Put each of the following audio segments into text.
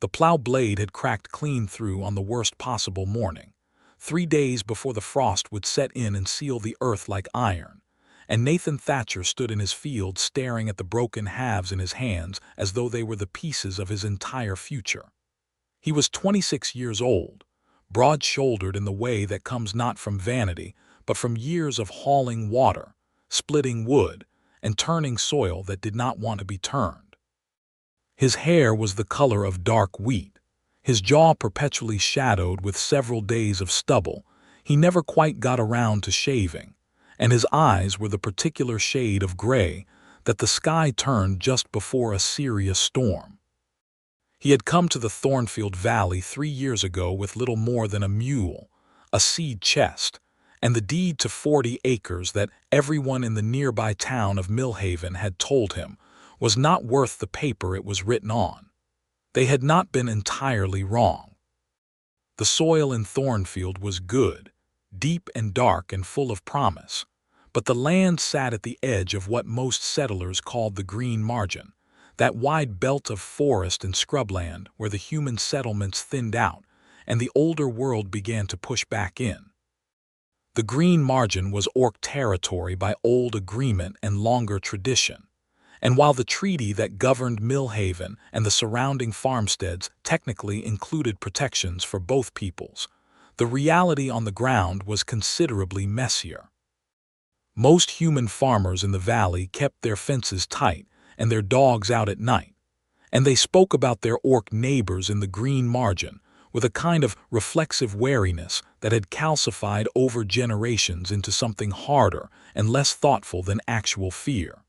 The plow blade had cracked clean through on the worst possible morning, 3 days before the frost would set in and seal the earth like iron, and Nathan Thatcher stood in his field staring at the broken halves in his hands as though they were the pieces of his entire future. He was 26 years old, broad-shouldered in the way that comes not from vanity, but from years of hauling water, splitting wood, and turning soil that did not want to be turned. His hair was the color of dark wheat, his jaw perpetually shadowed with several days of stubble. He never quite got around to shaving, and his eyes were the particular shade of gray that the sky turned just before a serious storm. He had come to the Thornfield Valley 3 years ago with little more than a mule, a seed chest, and the deed to 40 acres that everyone in the nearby town of Millhaven had told him was not worth the paper it was written on. They had not been entirely wrong. The soil in Thornfield was good, deep and dark and full of promise, but the land sat at the edge of what most settlers called the green margin, that wide belt of forest and scrubland where the human settlements thinned out and the older world began to push back in. The green margin was Orc territory by old agreement and longer tradition, and while the treaty that governed Millhaven and the surrounding farmsteads technically included protections for both peoples, the reality on the ground was considerably messier. Most human farmers in the valley kept their fences tight and their dogs out at night, and they spoke about their Orc neighbors in the green margin with a kind of reflexive wariness that had calcified over generations into something harder and less thoughtful than actual fear.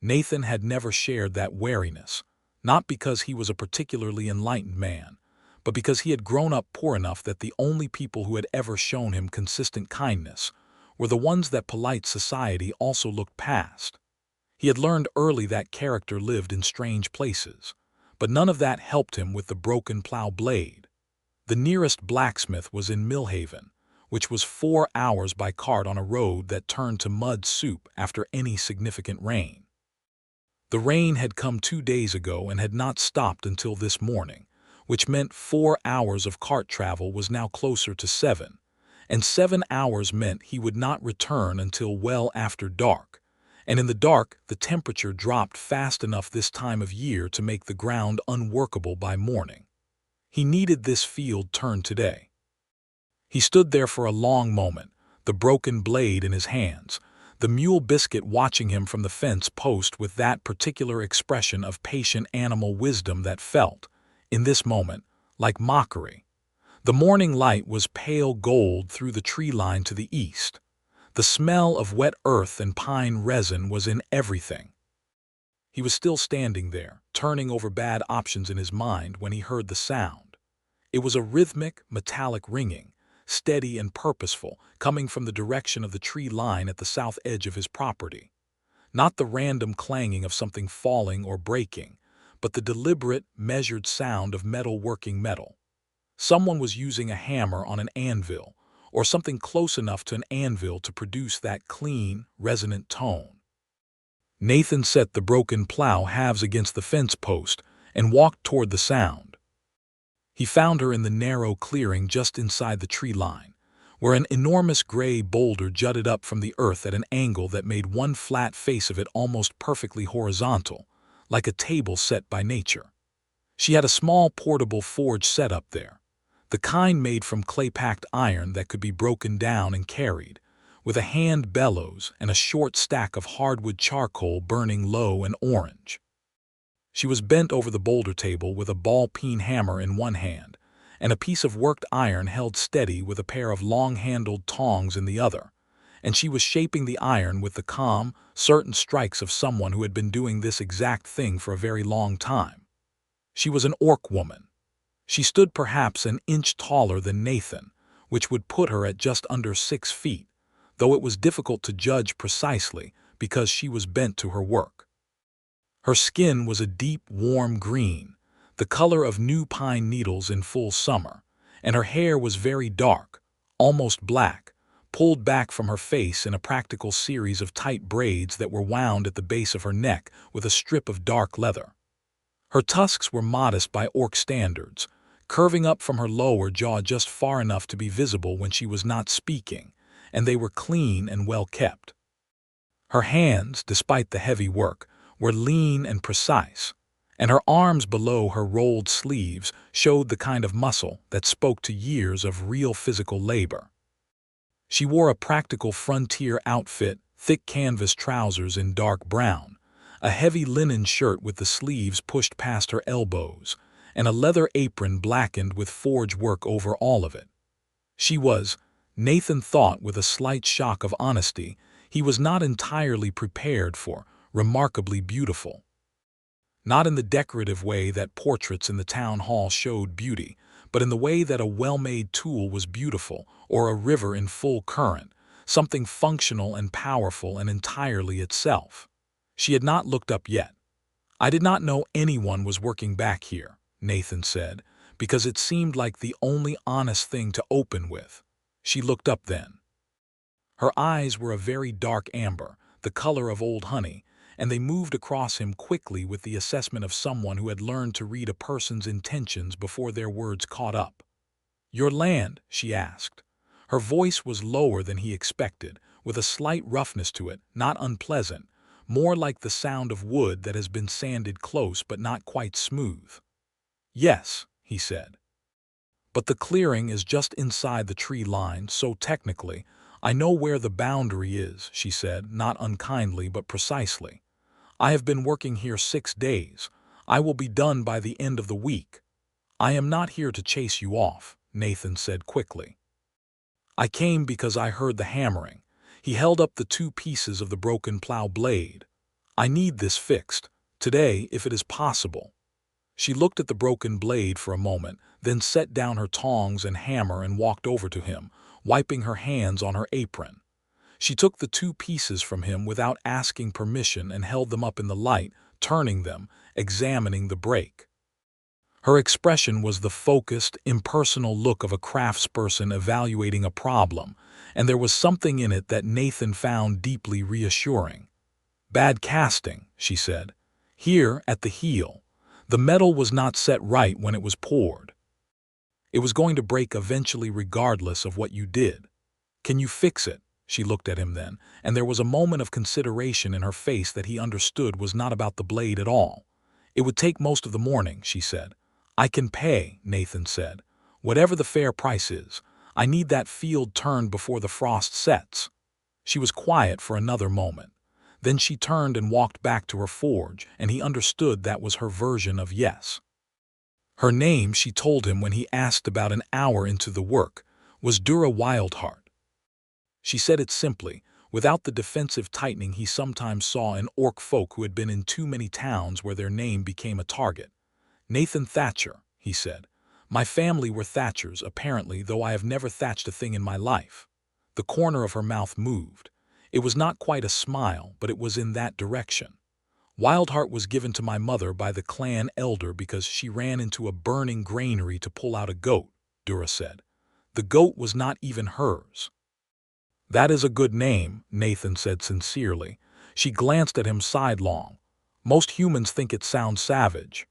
Nathan had never shared that wariness, not because he was a particularly enlightened man, but because he had grown up poor enough that the only people who had ever shown him consistent kindness were the ones that polite society also looked past. He had learned early that character lived in strange places, but none of that helped him with the broken plow blade. The nearest blacksmith was in Millhaven, which was 4 hours by cart on a road that turned to mud soup after any significant rain. The rain had come 2 days ago and had not stopped until this morning, which meant 4 hours of cart travel was now closer to 7, and 7 hours meant he would not return until well after dark. And in the dark, the temperature dropped fast enough this time of year to make the ground unworkable by morning. He needed this field turned today. He stood there for a long moment, the broken blade in his hands, the mule Biscuit watching him from the fence post with that particular expression of patient animal wisdom that felt, in this moment, like mockery. The morning light was pale gold through the tree line to the east. The smell of wet earth and pine resin was in everything. He was still standing there, turning over bad options in his mind when he heard the sound. It was a rhythmic, metallic ringing, steady and purposeful, coming from the direction of the tree line at the south edge of his property. Not the random clanging of something falling or breaking, but the deliberate, measured sound of metal working metal. Someone was using a hammer on an anvil, or something close enough to an anvil to produce that clean, resonant tone. Nathan set the broken plow halves against the fence post and walked toward the sound. He found her in the narrow clearing just inside the tree line, where an enormous gray boulder jutted up from the earth at an angle that made one flat face of it almost perfectly horizontal, like a table set by nature. She had a small portable forge set up there, the kind made from clay-packed iron that could be broken down and carried, with a hand bellows and a short stack of hardwood charcoal burning low and orange. She was bent over the boulder table with a ball-peen hammer in one hand, and a piece of worked iron held steady with a pair of long-handled tongs in the other, and she was shaping the iron with the calm, certain strikes of someone who had been doing this exact thing for a very long time. She was an Orc woman. She stood perhaps an inch taller than Nathan, which would put her at just under 6 feet, though it was difficult to judge precisely because she was bent to her work. Her skin was a deep, warm green, the color of new pine needles in full summer, and her hair was very dark, almost black, pulled back from her face in a practical series of tight braids that were wound at the base of her neck with a strip of dark leather. Her tusks were modest by orc standards, curving up from her lower jaw just far enough to be visible when she was not speaking, and they were clean and well kept. Her hands, despite the heavy work, were lean and precise, and her arms below her rolled sleeves showed the kind of muscle that spoke to years of real physical labor. She wore a practical frontier outfit, thick canvas trousers in dark brown, a heavy linen shirt with the sleeves pushed past her elbows, and a leather apron blackened with forge work over all of it. She was, Nathan thought with a slight shock of honesty, he was not entirely prepared for, remarkably beautiful. Not in the decorative way that portraits in the town hall showed beauty, but in the way that a well-made tool was beautiful, or a river in full current, something functional and powerful and entirely itself. She had not looked up yet. "I did not know anyone was working back here," Nathan said, because it seemed like the only honest thing to open with. She looked up then. Her eyes were a very dark amber, the color of old honey, and they moved across him quickly with the assessment of someone who had learned to read a person's intentions before their words caught up. "Your land?" she asked. Her voice was lower than he expected, with a slight roughness to it, not unpleasant, more like the sound of wood that has been sanded close but not quite smooth. "Yes," he said. "But the clearing is just inside the tree line, so technically, I know where the boundary is," she said, not unkindly but precisely. "I have been working here 6 days. I will be done by the end of the week." "I am not here to chase you off," Nathan said quickly. "I came because I heard the hammering." He held up the 2 pieces of the broken plow blade. "I need this fixed, today if it is possible." She looked at the broken blade for a moment, then set down her tongs and hammer and walked over to him, wiping her hands on her apron. She took the 2 pieces from him without asking permission and held them up in the light, turning them, examining the break. Her expression was the focused, impersonal look of a craftsperson evaluating a problem, and there was something in it that Nathan found deeply reassuring. "Bad casting," she said. "Here, at the heel. The metal was not set right when it was poured. It was going to break eventually regardless of what you did. Can you fix it?" She looked at him then, and there was a moment of consideration in her face that he understood was not about the blade at all. "It would take most of the morning," she said. "I can pay," Nathan said. "Whatever the fair price is. I need that field turned before the frost sets." She was quiet for another moment. Then she turned and walked back to her forge, and he understood that was her version of yes. Her name, she told him when he asked about an hour into the work, was Dura Wildheart. She said it simply, without the defensive tightening he sometimes saw in orc folk who had been in too many towns where their name became a target. "Nathan Thatcher," he said. "My family were Thatchers, apparently, though I have never thatched a thing in my life." The corner of her mouth moved. It was not quite a smile, but it was in that direction. "Wildheart was given to my mother by the clan elder because she ran into a burning granary to pull out a goat," Dura said. "The goat was not even hers." "That is a good name," Nathan said sincerely. She glanced at him sidelong. "Most humans think it sounds savage."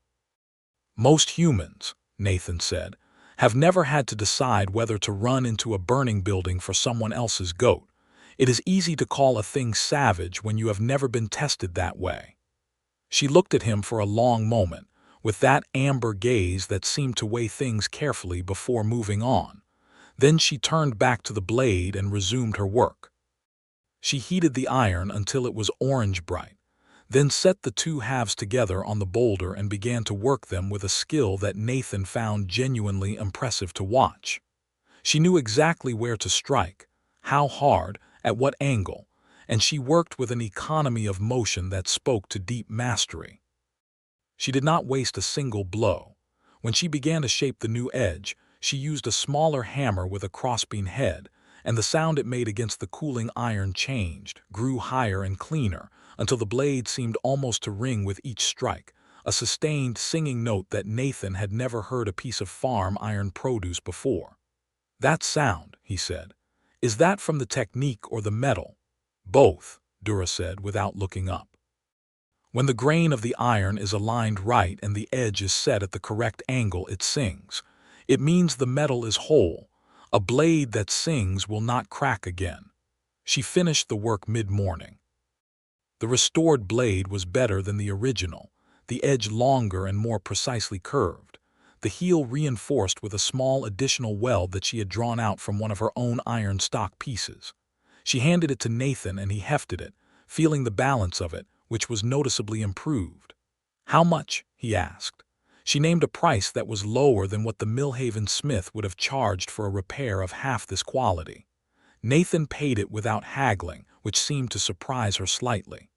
"Most humans," Nathan said, "have never had to decide whether to run into a burning building for someone else's goat. It is easy to call a thing savage when you have never been tested that way." She looked at him for a long moment, with that amber gaze that seemed to weigh things carefully before moving on. Then she turned back to the blade and resumed her work. She heated the iron until it was orange bright, then set the 2 halves together on the boulder and began to work them with a skill that Nathan found genuinely impressive to watch. She knew exactly where to strike, how hard, at what angle, and she worked with an economy of motion that spoke to deep mastery. She did not waste a single blow. When she began to shape the new edge, she used a smaller hammer with a crossbeam head, and the sound it made against the cooling iron changed, grew higher and cleaner, until the blade seemed almost to ring with each strike, a sustained singing note that Nathan had never heard a piece of farm iron produce before. "That sound," he said, "is that from the technique or the metal?" "Both," Dura said without looking up. When the grain of the iron is aligned right and the edge is set at the correct angle, it sings. It means the metal is whole. A blade that sings will not crack again. She finished the work mid-morning. The restored blade was better than the original, the edge longer and more precisely curved, the heel reinforced with a small additional weld that she had drawn out from one of her own iron stock pieces. She handed it to Nathan and he hefted it, feeling the balance of it, which was noticeably improved. "How much?" he asked. She named a price that was lower than what the Millhaven smith would have charged for a repair of half this quality. Nathan paid it without haggling, which seemed to surprise her slightly.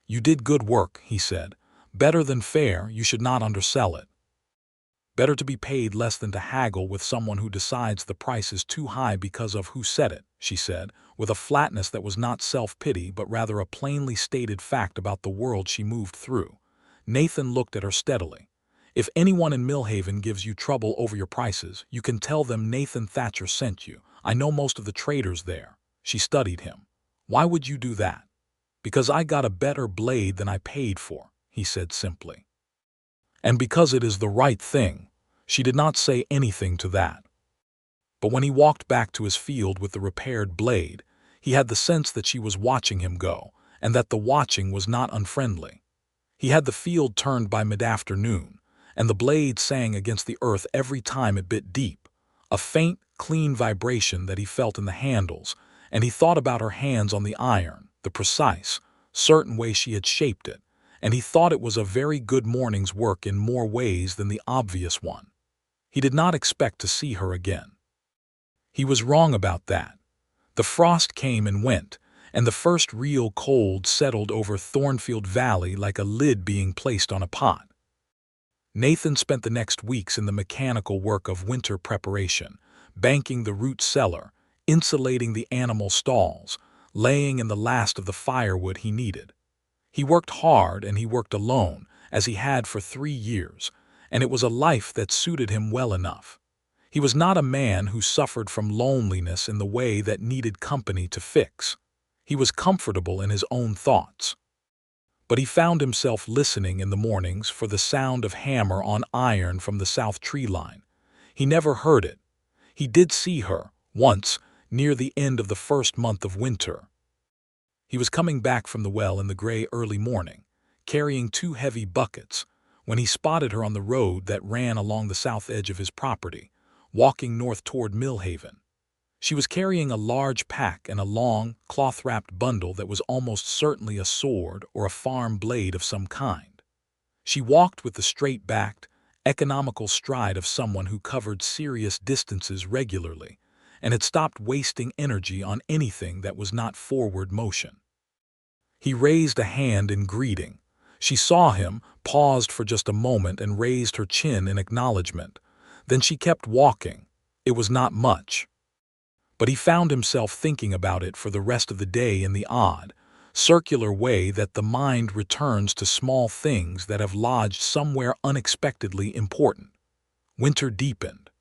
"You did good work," he said. "Better than fair, you should not undersell it." Better to be paid less than to haggle with someone who decides the price is too high because of who said it, she said, with a flatness that was not self-pity but rather a plainly stated fact about the world she moved through. Nathan looked at her steadily. "If anyone in Millhaven gives you trouble over your prices, you can tell them Nathan Thatcher sent you. I know most of the traders there." She studied him. "Why would you do that?" "Because I got a better blade than I paid for," he said simply. "And because it is the right thing." She did not say anything to that. But when he walked back to his field with the repaired blade, he had the sense that she was watching him go, and that the watching was not unfriendly. He had the field turned by mid-afternoon, and the blade sang against the earth every time it bit deep, a faint, clean vibration that he felt in the handles, and he thought about her hands on the iron, the precise, certain way she had shaped it, and he thought it was a very good morning's work in more ways than the obvious one. He did not expect to see her again. He was wrong about that. The frost came and went, and the first real cold settled over Thornfield Valley like a lid being placed on a pot. Nathan spent the next weeks in the mechanical work of winter preparation, banking the root cellar, insulating the animal stalls, laying in the last of the firewood he needed. He worked hard and he worked alone, as he had for 3 years, and it was a life that suited him well enough. He was not a man who suffered from loneliness in the way that needed company to fix. He was comfortable in his own thoughts. But he found himself listening in the mornings for the sound of hammer on iron from the south tree line. He never heard it. He did see her, once, near the end of the first month of winter. He was coming back from the well in the gray early morning, carrying 2 heavy buckets, when he spotted her on the road that ran along the south edge of his property, walking north toward Millhaven. She was carrying a large pack and a long, cloth-wrapped bundle that was almost certainly a sword or a farm blade of some kind. She walked with the straight-backed, economical stride of someone who covered serious distances regularly and had stopped wasting energy on anything that was not forward motion. He raised a hand in greeting. She saw him, paused for just a moment and raised her chin in acknowledgement. Then she kept walking. It was not much. But he found himself thinking about it for the rest of the day in the odd, circular way that the mind returns to small things that have lodged somewhere unexpectedly important. Winter deepened.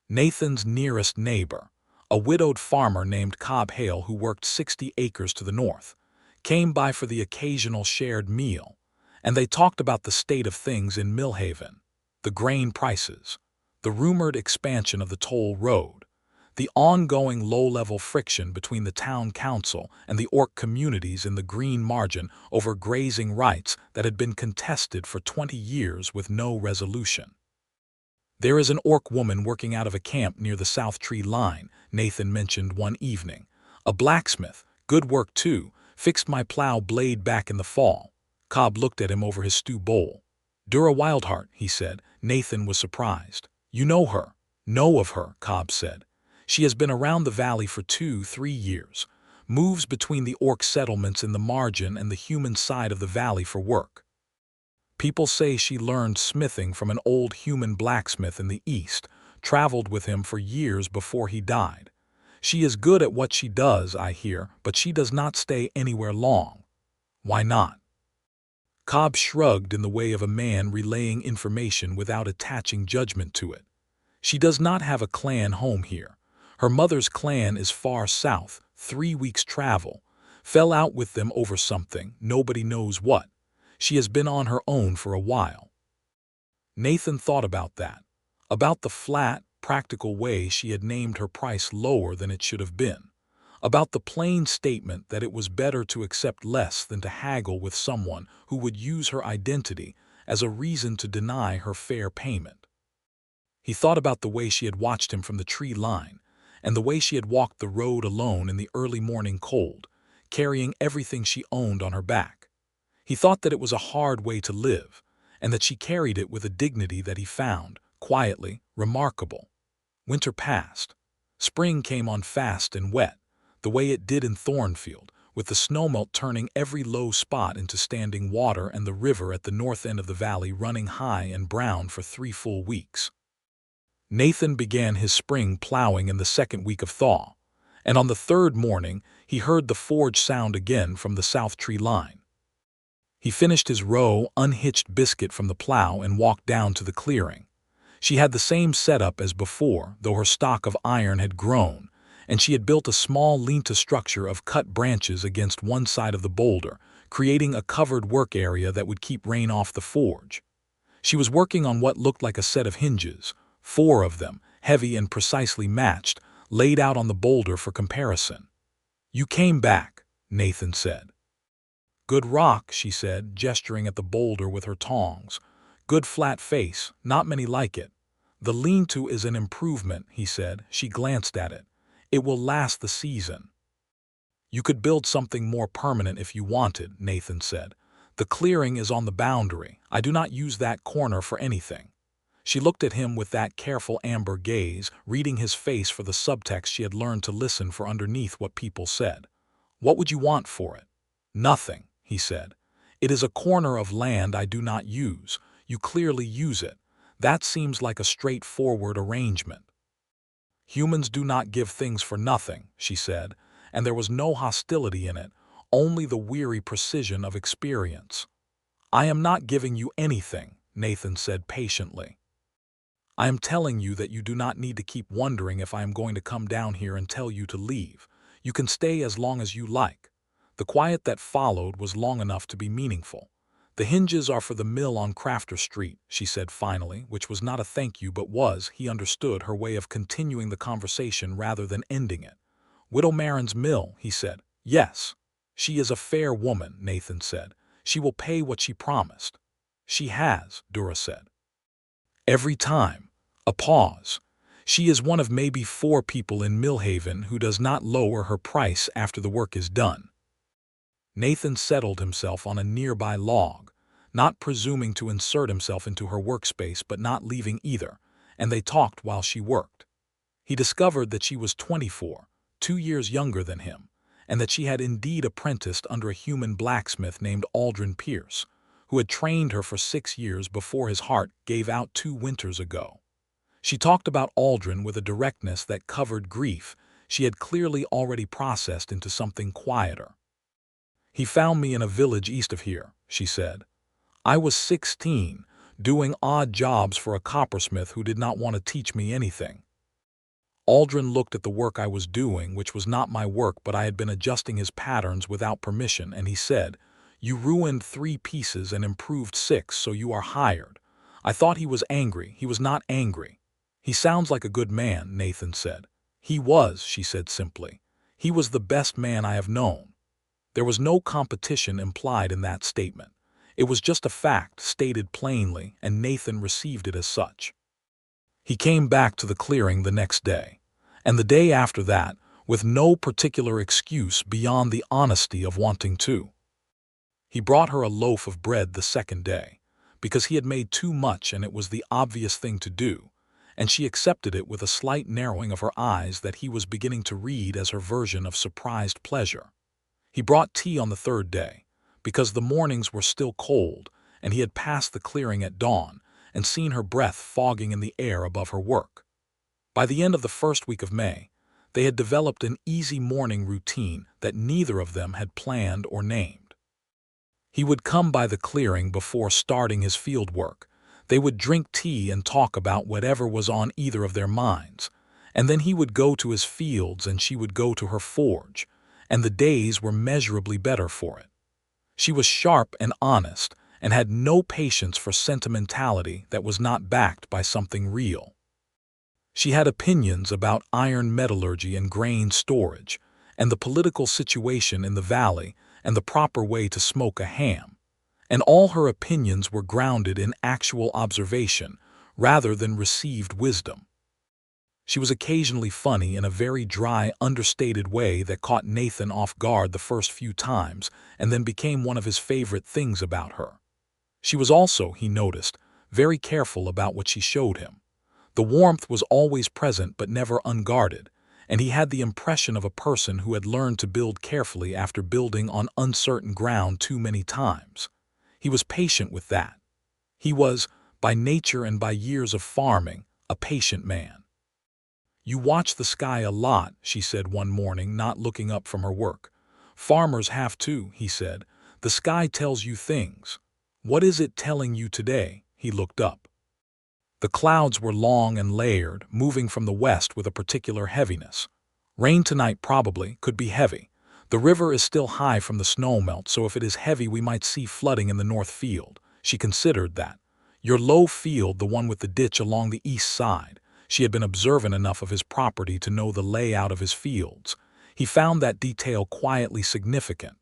Nathan's nearest neighbor, a widowed farmer named Cobb Hale who worked 60 acres to the north, came by for the occasional shared meal, and they talked about the state of things in Millhaven, the grain prices, the rumored expansion of the toll road, the ongoing low-level friction between the town council and the orc communities in the green margin over grazing rights that had been contested for 20 years with no resolution. "There is an orc woman working out of a camp near the South Tree line," Nathan mentioned one evening. "A blacksmith, good work too, fixed my plow blade back in the fall." Cobb looked at him over his stew bowl. "Dura Wildheart," he said. Nathan was surprised. "You know her?" "Know of her," Cobb said. "She has been around the valley for 2-3 years, moves between the orc settlements in the margin and the human side of the valley for work. People say she learned smithing from an old human blacksmith in the east, traveled with him for years before he died. She is good at what she does, I hear, but she does not stay anywhere long." "Why not?" Cobb shrugged in the way of a man relaying information without attaching judgment to it. "She does not have a clan home here. Her mother's clan is far south, 3 weeks' travel. Fell out with them over something, nobody knows what. She has been on her own for a while. Nathan thought about that, about the flat, practical way she had named her price lower than it should have been, about the plain statement that it was better to accept less than to haggle with someone who would use her identity as a reason to deny her fair payment. He thought about the way she had watched him from the tree line, and the way she had walked the road alone in the early morning cold, carrying everything she owned on her back. He thought that it was a hard way to live, and that she carried it with a dignity that he found, quietly, remarkable. Winter passed. Spring came on fast and wet, the way it did in Thornfield, with the snowmelt turning every low spot into standing water and the river at the north end of the valley running high and brown for 3 full weeks. Nathan began his spring plowing in the second week of thaw, and on the third morning he heard the forge sound again from the south tree line. He finished his row, unhitched Biscuit from the plow and walked down to the clearing. She had the same setup as before, though her stock of iron had grown, and she had built a small lean-to structure of cut branches against one side of the boulder, creating a covered work area that would keep rain off the forge. She was working on what looked like a set of hinges, 4 of them, heavy and precisely matched, laid out on the boulder for comparison. "You came back," Nathan said. "Good rock," she said, gesturing at the boulder with her tongs. "Good flat face, not many like it." "The lean-to is an improvement," he said. She glanced at it. "It will last the season." "You could build something more permanent if you wanted," Nathan said. "The clearing is on the boundary. I do not use that corner for anything." She looked at him with that careful amber gaze, reading his face for the subtext she had learned to listen for underneath what people said. "What would you want for it?" "Nothing," he said. "It is a corner of land I do not use. You clearly use it. That seems like a straightforward arrangement." "Humans do not give things for nothing," she said, and there was no hostility in it, only the weary precision of experience. "I am not giving you anything," Nathan said patiently. "I am telling you that you do not need to keep wondering if I am going to come down here and tell you to leave. You can stay as long as you like." The quiet that followed was long enough to be meaningful. "The hinges are for the mill on Crafter Street," she said finally, which was not a thank you but was, he understood, her way of continuing the conversation rather than ending it. "Widow Marin's mill," he said. "Yes." "She is a fair woman," Nathan said. "She will pay what she promised." "She has," Dura said. "Every time." A pause. "She is one of maybe 4 people in Millhaven who does not lower her price after the work is done." Nathan settled himself on a nearby log, not presuming to insert himself into her workspace but not leaving either, and they talked while she worked. He discovered that she was 24, 2 years younger than him, and that she had indeed apprenticed under a human blacksmith named Aldrin Pierce, who had trained her for 6 years before his heart gave out 2 winters ago. She talked about Aldrin with a directness that covered grief she had clearly already processed into something quieter. "He found me in a village east of here," she said. "I was 16, doing odd jobs for a coppersmith who did not want to teach me anything. Aldrin looked at the work I was doing, which was not my work, but I had been adjusting his patterns without permission, and he said, 'You ruined 3 pieces and improved 6, so you are hired.' I thought he was angry. He was not angry." "He sounds like a good man," Nathan said. "He was," she said simply. "He was the best man I have known." There was no competition implied in that statement. It was just a fact stated plainly, and Nathan received it as such. He came back to the clearing the next day, and the day after that, with no particular excuse beyond the honesty of wanting to. He brought her a loaf of bread the second day, because he had made too much and it was the obvious thing to do, and she accepted it with a slight narrowing of her eyes that he was beginning to read as her version of surprised pleasure. He brought tea on the third day, because the mornings were still cold, and he had passed the clearing at dawn and seen her breath fogging in the air above her work. By the end of the first week of May, they had developed an easy morning routine that neither of them had planned or named. He would come by the clearing before starting his field work. They would drink tea and talk about whatever was on either of their minds, and then he would go to his fields and she would go to her forge, and the days were measurably better for it. She was sharp and honest, and had no patience for sentimentality that was not backed by something real. She had opinions about iron metallurgy and grain storage, and the political situation in the valley, and the proper way to smoke a ham. And all her opinions were grounded in actual observation, rather than received wisdom. She was occasionally funny in a very dry, understated way that caught Nathan off guard the first few times, and then became one of his favorite things about her. She was also, he noticed, very careful about what she showed him. The warmth was always present but never unguarded, and he had the impression of a person who had learned to build carefully after building on uncertain ground too many times. He was patient with that. He was, by nature and by years of farming, a patient man. "You watch the sky a lot," she said one morning, not looking up from her work. "Farmers have to," he said. "The sky tells you things. What is it telling you today?" He looked up. The clouds were long and layered, moving from the west with a particular heaviness. "Rain tonight probably, could be heavy. The river is still high from the snowmelt, so if it is heavy we might see flooding in the north field." She considered that. Your low field, the one with the ditch along the east side. She had been observant enough of his property to know the layout of his fields. He found that detail quietly significant.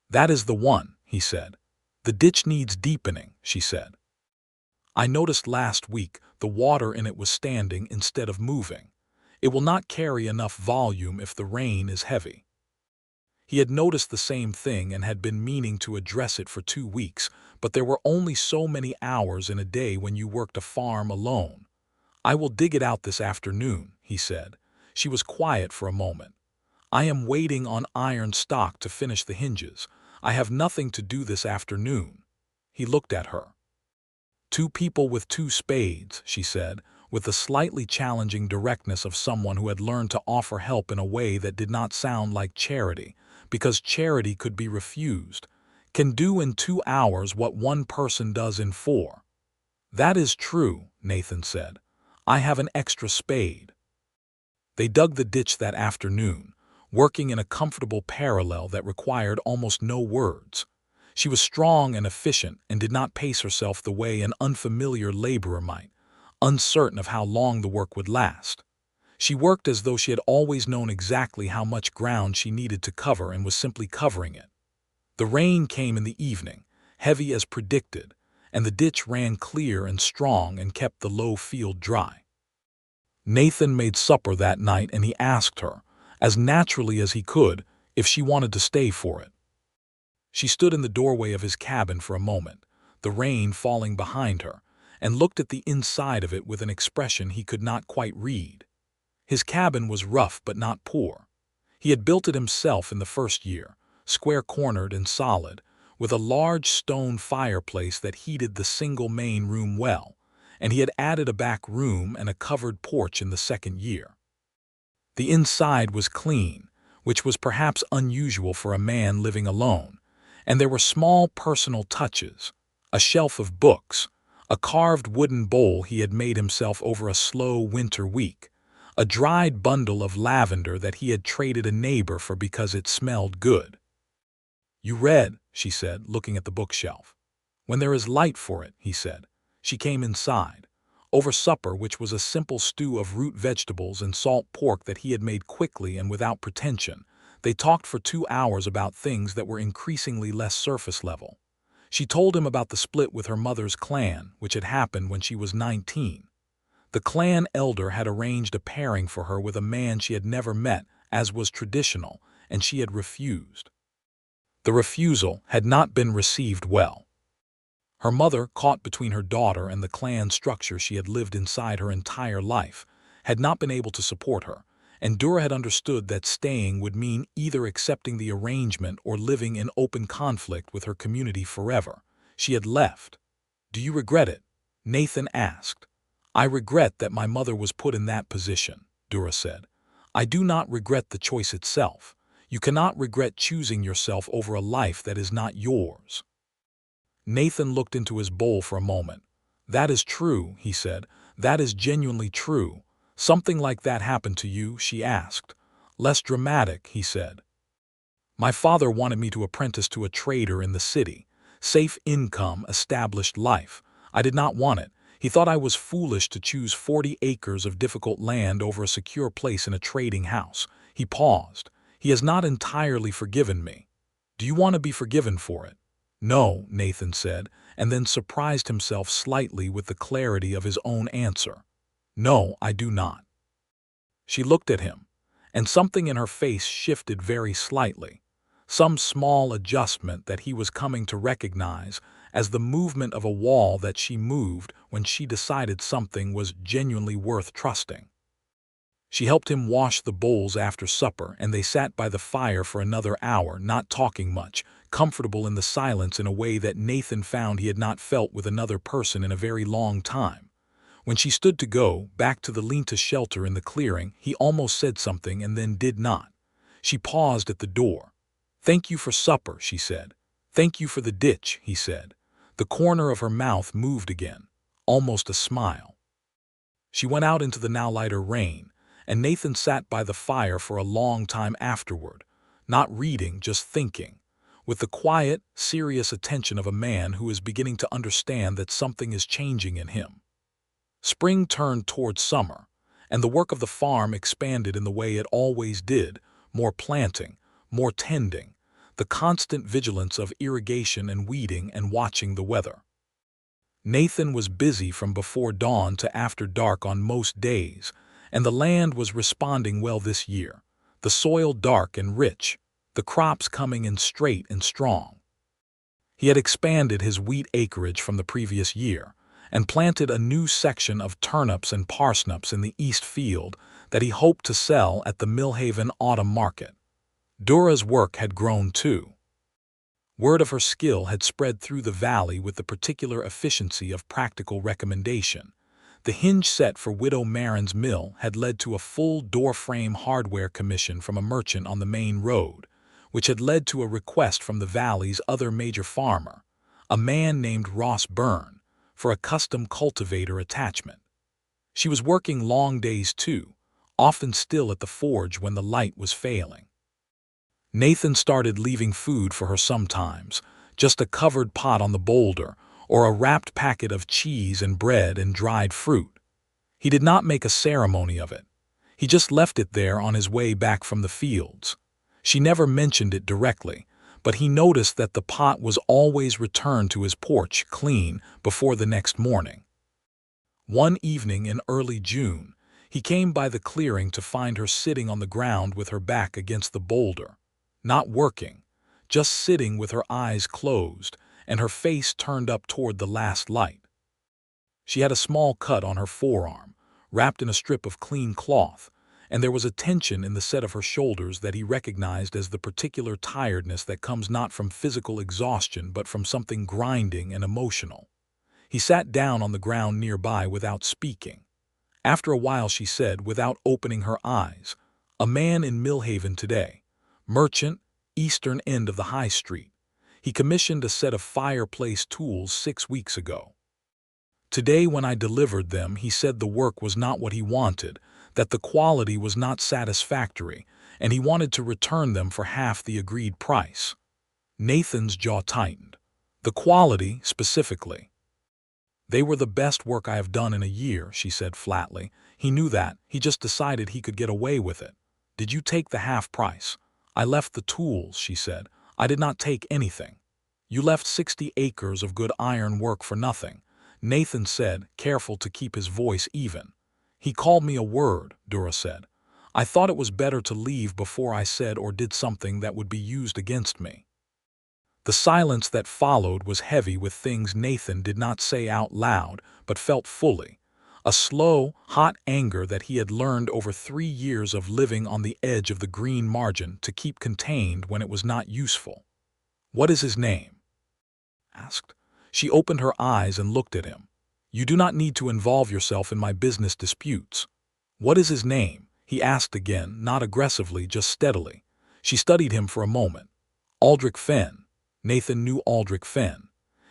"That is the one," he said. "The ditch needs deepening," she said. "I noticed last week the water in it was standing instead of moving. It will not carry enough volume if the rain is heavy." He had noticed the same thing and had been meaning to address it for 2 weeks, but there were only so many hours in a day when you worked a farm alone. "I will dig it out this afternoon," he said. She was quiet for a moment. "I am waiting on iron stock to finish the hinges. I have nothing to do this afternoon." He looked at her. "Two people with 2 spades," she said, with the slightly challenging directness of someone who had learned to offer help in a way that did not sound like charity, because charity could be refused, "can do in 2 hours what one person does in 4. "That is true," Nathan said. "I have an extra spade." They dug the ditch that afternoon, working in a comfortable parallel that required almost no words. She was strong and efficient and did not pace herself the way an unfamiliar laborer might, uncertain of how long the work would last. She worked as though she had always known exactly how much ground she needed to cover and was simply covering it. The rain came in the evening, heavy as predicted, and the ditch ran clear and strong and kept the low field dry. Nathan made supper that night and he asked her, as naturally as he could, if she wanted to stay for it. She stood in the doorway of his cabin for a moment, the rain falling behind her, and looked at the inside of it with an expression he could not quite read. His cabin was rough but not poor. He had built it himself in the first year, square-cornered and solid, with a large stone fireplace that heated the single main room well, and he had added a back room and a covered porch in the second year. The inside was clean, which was perhaps unusual for a man living alone, and there were small personal touches, a shelf of books, a carved wooden bowl he had made himself over a slow winter week, a dried bundle of lavender that he had traded a neighbor for because it smelled good. "You read," she said, looking at the bookshelf. "When there is light for it," he said. She came inside. Over supper, which was a simple stew of root vegetables and salt pork that he had made quickly and without pretension, they talked for 2 hours about things that were increasingly less surface level. She told him about the split with her mother's clan, which had happened when she was 19. The clan elder had arranged a pairing for her with a man she had never met, as was traditional, and she had refused. The refusal had not been received well. Her mother, caught between her daughter and the clan structure she had lived inside her entire life, had not been able to support her, and Dura had understood that staying would mean either accepting the arrangement or living in open conflict with her community forever. She had left. "Do you regret it?" Nathan asked. "I regret that my mother was put in that position," Dura said. "I do not regret the choice itself. You cannot regret choosing yourself over a life that is not yours." Nathan looked into his bowl for a moment. "That is true," he said. "That is genuinely true. Something like that happened to you?" she asked. "Less dramatic," he said. "My father wanted me to apprentice to a trader in the city, Safe income, established life. I did not want it. He thought I was foolish to choose 40 acres of difficult land over a secure place in a trading house. He paused. He has not entirely forgiven me. Do you want to be forgiven for it? No, Nathan said, and then surprised himself slightly with the clarity of his own answer. No, I do not. She looked at him, and something in her face shifted very slightly, some small adjustment that he was coming to recognize as the movement of a wall that she moved when she decided something was genuinely worth trusting. She helped him wash the bowls after supper, and they sat by the fire for another hour, not talking much, comfortable in the silence in a way that Nathan found he had not felt with another person in a very long time. When she stood to go, back to the lean-to shelter in the clearing, he almost said something and then did not. She paused at the door. "Thank you for supper," she said. "Thank you for the ditch," he said. The corner of her mouth moved again, almost a smile. She went out into the now lighter rain, and Nathan sat by the fire for a long time afterward, not reading, just thinking, with the quiet, serious attention of a man who is beginning to understand that something is changing in him. Spring turned toward summer, and the work of the farm expanded in the way it always did, more planting, more tending, the constant vigilance of irrigation and weeding and watching the weather. Nathan was busy from before dawn to after dark on most days, and the land was responding well this year, the soil dark and rich, the crops coming in straight and strong. He had expanded his wheat acreage from the previous year, and planted a new section of turnips and parsnips in the east field that he hoped to sell at the Millhaven autumn market. Dura's work had grown too. Word of her skill had spread through the valley with the particular efficiency of practical recommendation. The hinge set for Widow Marin's mill had led to a full door-frame hardware commission from a merchant on the main road, which had led to a request from the valley's other major farmer, a man named Ross Byrne, for a custom cultivator attachment. She was working long days too, often still at the forge when the light was failing. Nathan started leaving food for her sometimes, just a covered pot on the boulder, or a wrapped packet of cheese and bread and dried fruit. He did not make a ceremony of it. He just left it there on his way back from the fields. She never mentioned it directly, but he noticed that the pot was always returned to his porch clean before the next morning. One evening in early June, he came by the clearing to find her sitting on the ground with her back against the boulder, not working, just sitting with her eyes closed and her face turned up toward the last light. She had a small cut on her forearm, wrapped in a strip of clean cloth, and there was a tension in the set of her shoulders that he recognized as the particular tiredness that comes not from physical exhaustion but from something grinding and emotional. He sat down on the ground nearby without speaking. After a while she said, without opening her eyes, "A man in Millhaven today. Merchant, eastern end of the high street. He commissioned a set of fireplace tools 6 weeks ago. Today when I delivered them, he said the work was not what he wanted, that the quality was not satisfactory, and he wanted to return them for half the agreed price." Nathan's jaw tightened. "The quality, specifically?" "They were the best work I have done in a year," she said flatly. He knew that. He just decided he could get away with it. "Did you take the half price?" "I left the tools," she said. "I did not take anything." "You left 60 acres of good iron work for nothing," Nathan said, careful to keep his voice even. "He called me a word," Dura said. "I thought it was better to leave before I said or did something that would be used against me." The silence that followed was heavy with things Nathan did not say out loud but felt fully, a slow, hot anger that he had learned over 3 years of living on the edge of the green margin to keep contained when it was not useful. "What is his name?" asked. She opened her eyes and looked at him. "You do not need to involve yourself in my business disputes." "What is his name?" he asked again, not aggressively, just steadily. She studied him for a moment. "Aldrich Fenn." Nathan knew Aldrich Fenn.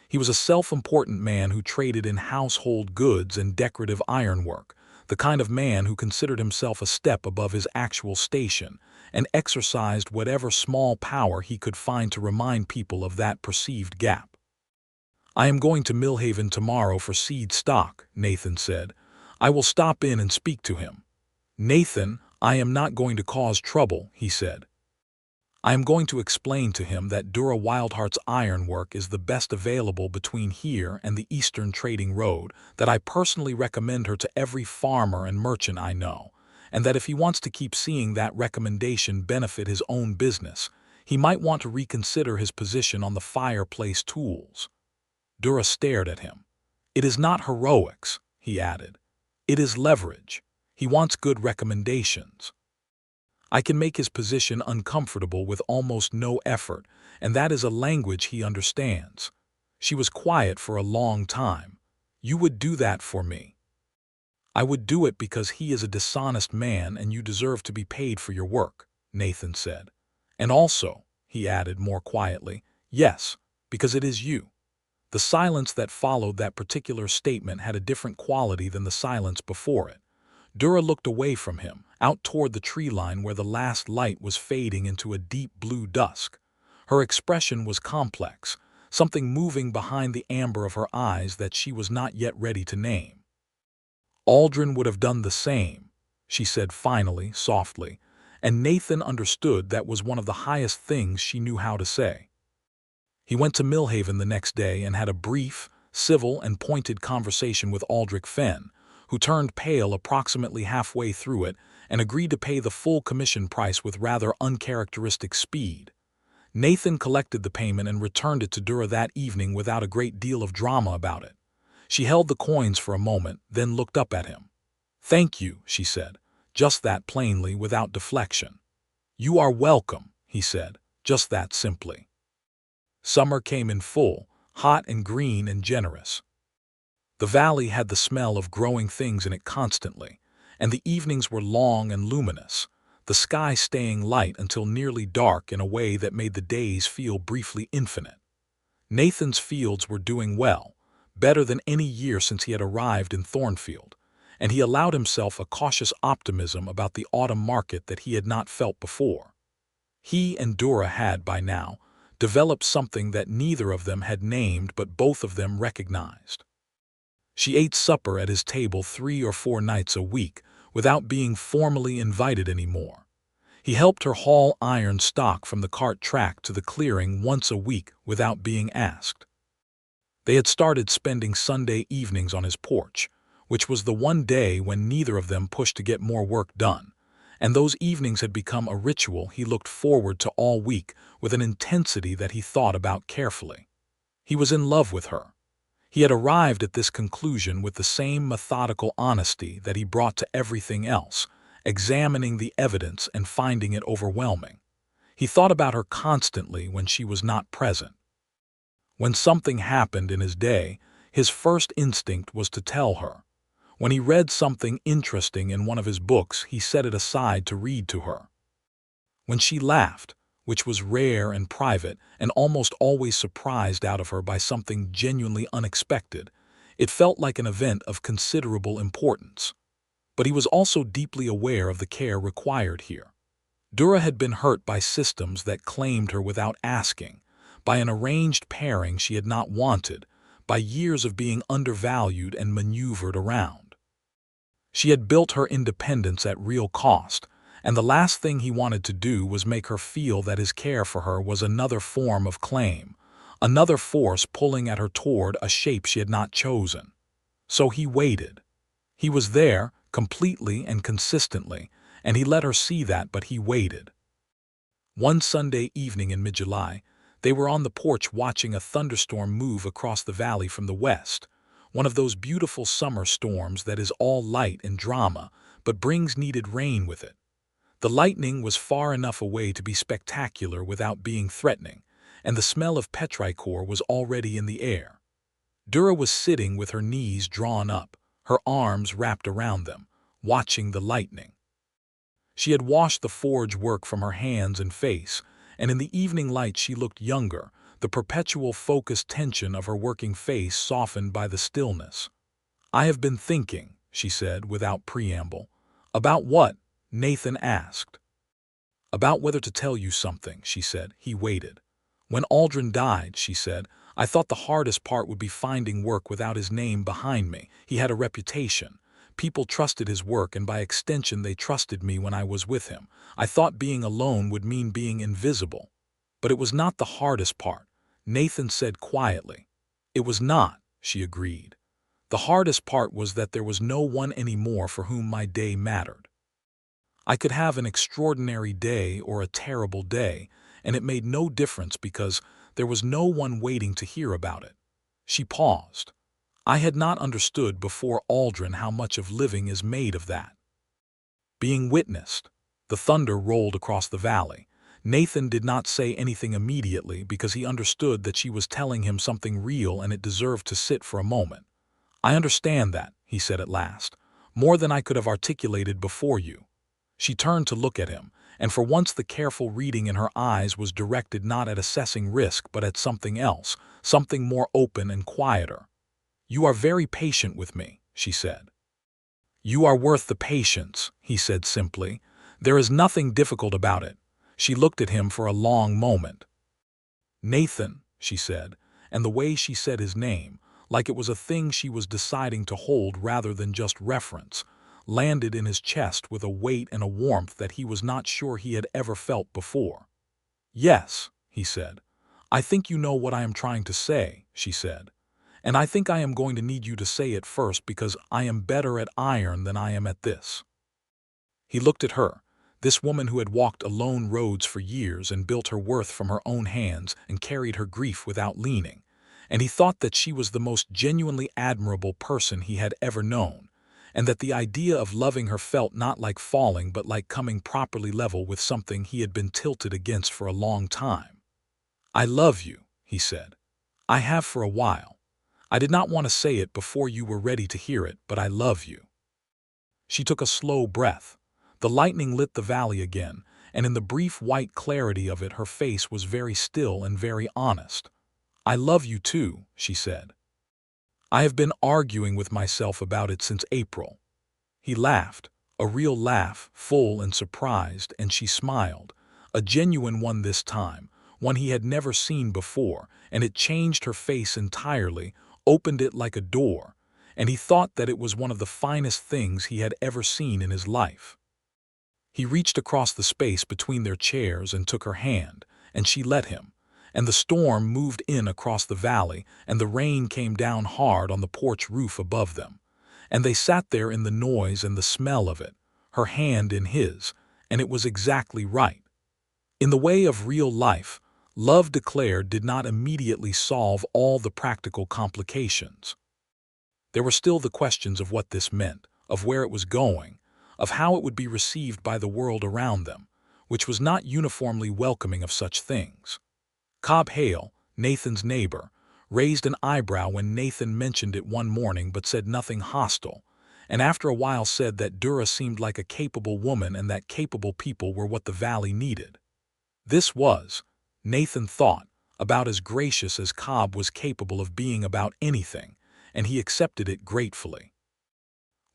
He was a self-important man who traded in household goods and decorative ironwork, the kind of man who considered himself a step above his actual station and exercised whatever small power he could find to remind people of that perceived gap. I am going to Millhaven tomorrow for seed stock, Nathan said. I will stop in and speak to him. Nathan, I am not going to cause trouble, he said. I am going to explain to him that Dura Wildheart's ironwork is the best available between here and the Eastern Trading Road, that I personally recommend her to every farmer and merchant I know, and that if he wants to keep seeing that recommendation benefit his own business, he might want to reconsider his position on the fireplace tools. Dura stared at him. It is not heroics, he added. It is leverage. He wants good recommendations. I can make his position uncomfortable with almost no effort, and that is a language he understands. She was quiet for a long time. You would do that for me. I would do it because he is a dishonest man and you deserve to be paid for your work, Nathan said. And also, he added more quietly, yes, because it is you. The silence that followed that particular statement had a different quality than the silence before it. Dura looked away from him, out toward the tree line where the last light was fading into a deep blue dusk. Her expression was complex, something moving behind the amber of her eyes that she was not yet ready to name. Aldrin would have done the same, she said finally, softly, and Nathan understood that was one of the highest things she knew how to say. He went to Millhaven the next day and had a brief, civil, and pointed conversation with Aldrich Fenn, who turned pale approximately halfway through it and agreed to pay the full commission price with rather uncharacteristic speed. Nathan collected the payment and returned it to Dura that evening without a great deal of drama about it. She held the coins for a moment, then looked up at him. "Thank you," she said, just that plainly, without deflection. "You are welcome," he said, just that simply. Summer came in full, hot and green and generous. The valley had the smell of growing things in it constantly, and the evenings were long and luminous, the sky staying light until nearly dark in a way that made the days feel briefly infinite. Nathan's fields were doing well, better than any year since he had arrived in Thornfield, and he allowed himself a cautious optimism about the autumn market that he had not felt before. He and Dura had, by now, developed something that neither of them had named but both of them recognized. She ate supper at his table 3 or 4 nights a week without being formally invited anymore. He helped her haul iron stock from the cart track to the clearing once a week without being asked. They had started spending Sunday evenings on his porch, which was the one day when neither of them pushed to get more work done, and those evenings had become a ritual he looked forward to all week with an intensity that he thought about carefully. He was in love with her. He had arrived at this conclusion with the same methodical honesty that he brought to everything else, examining the evidence and finding it overwhelming. He thought about her constantly when she was not present. When something happened in his day, his first instinct was to tell her. When he read something interesting in one of his books, he set it aside to read to her. When she laughed, which was rare and private and almost always surprised out of her by something genuinely unexpected, it felt like an event of considerable importance. But he was also deeply aware of the care required here. Dura had been hurt by systems that claimed her without asking, by an arranged pairing she had not wanted, by years of being undervalued and maneuvered around. She had built her independence at real cost, and the last thing he wanted to do was make her feel that his care for her was another form of claim, another force pulling at her toward a shape she had not chosen. So he waited. He was there, completely and consistently, and he let her see that, but he waited. One Sunday evening in mid-July, they were on the porch watching a thunderstorm move across the valley from the west, one of those beautiful summer storms that is all light and drama, but brings needed rain with it. The lightning was far enough away to be spectacular without being threatening, and the smell of petrichor was already in the air. Dura was sitting with her knees drawn up, her arms wrapped around them, watching the lightning. She had washed the forge work from her hands and face, and in the evening light she looked younger, the perpetual focused tension of her working face softened by the stillness. "I have been thinking," she said without preamble. "About what?" Nathan asked. "About whether to tell you something," she said. He waited. "When Aldrin died," she said, I thought the hardest part would be finding work without his name behind me. He had a reputation. People trusted his work, and by extension they trusted me when I was with him. I thought being alone would mean being invisible. But it was not the hardest part, Nathan said quietly. It was not, she agreed. The hardest part was that there was no one anymore for whom my day mattered. I could have an extraordinary day or a terrible day, and it made no difference because there was no one waiting to hear about it. She paused. I had not understood before Aldrin how much of living is made of that. Being witnessed. The thunder rolled across the valley. Nathan did not say anything immediately because he understood that she was telling him something real and it deserved to sit for a moment. I understand that, he said at last, more than I could have articulated before you. She turned to look at him, and for once the careful reading in her eyes was directed not at assessing risk but at something else, something more open and quieter. You are very patient with me, she said. You are worth the patience, he said simply. There is nothing difficult about it. She looked at him for a long moment. Nathan, she said, and the way she said his name, like it was a thing she was deciding to hold rather than just reference, landed in his chest with a weight and a warmth that he was not sure he had ever felt before. Yes, he said. I think you know what I am trying to say, she said. And I think I am going to need you to say it first because I am better at iron than I am at this. He looked at her, this woman who had walked alone roads for years and built her worth from her own hands and carried her grief without leaning, and he thought that she was the most genuinely admirable person he had ever known, and that the idea of loving her felt not like falling but like coming properly level with something he had been tilted against for a long time. I love you, he said. I have for a while. I did not want to say it before you were ready to hear it, but I love you. She took a slow breath. The lightning lit the valley again, and in the brief white clarity of it her face was very still and very honest. I love you too, she said. I have been arguing with myself about it since April. He laughed, a real laugh, full and surprised, and she smiled, a genuine one this time, one he had never seen before, and it changed her face entirely, opened it like a door, and he thought that it was one of the finest things he had ever seen in his life. He reached across the space between their chairs and took her hand, and she let him, and the storm moved in across the valley, and the rain came down hard on the porch roof above them, and they sat there in the noise and the smell of it, her hand in his, and it was exactly right. In the way of real life, love declared did not immediately solve all the practical complications. There were still the questions of what this meant, of where it was going, of how it would be received by the world around them, which was not uniformly welcoming of such things. Cobb Hale, Nathan's neighbor, raised an eyebrow when Nathan mentioned it one morning but said nothing hostile, and after a while said that Dura seemed like a capable woman and that capable people were what the valley needed. This was, Nathan thought, about as gracious as Cobb was capable of being about anything, and he accepted it gratefully.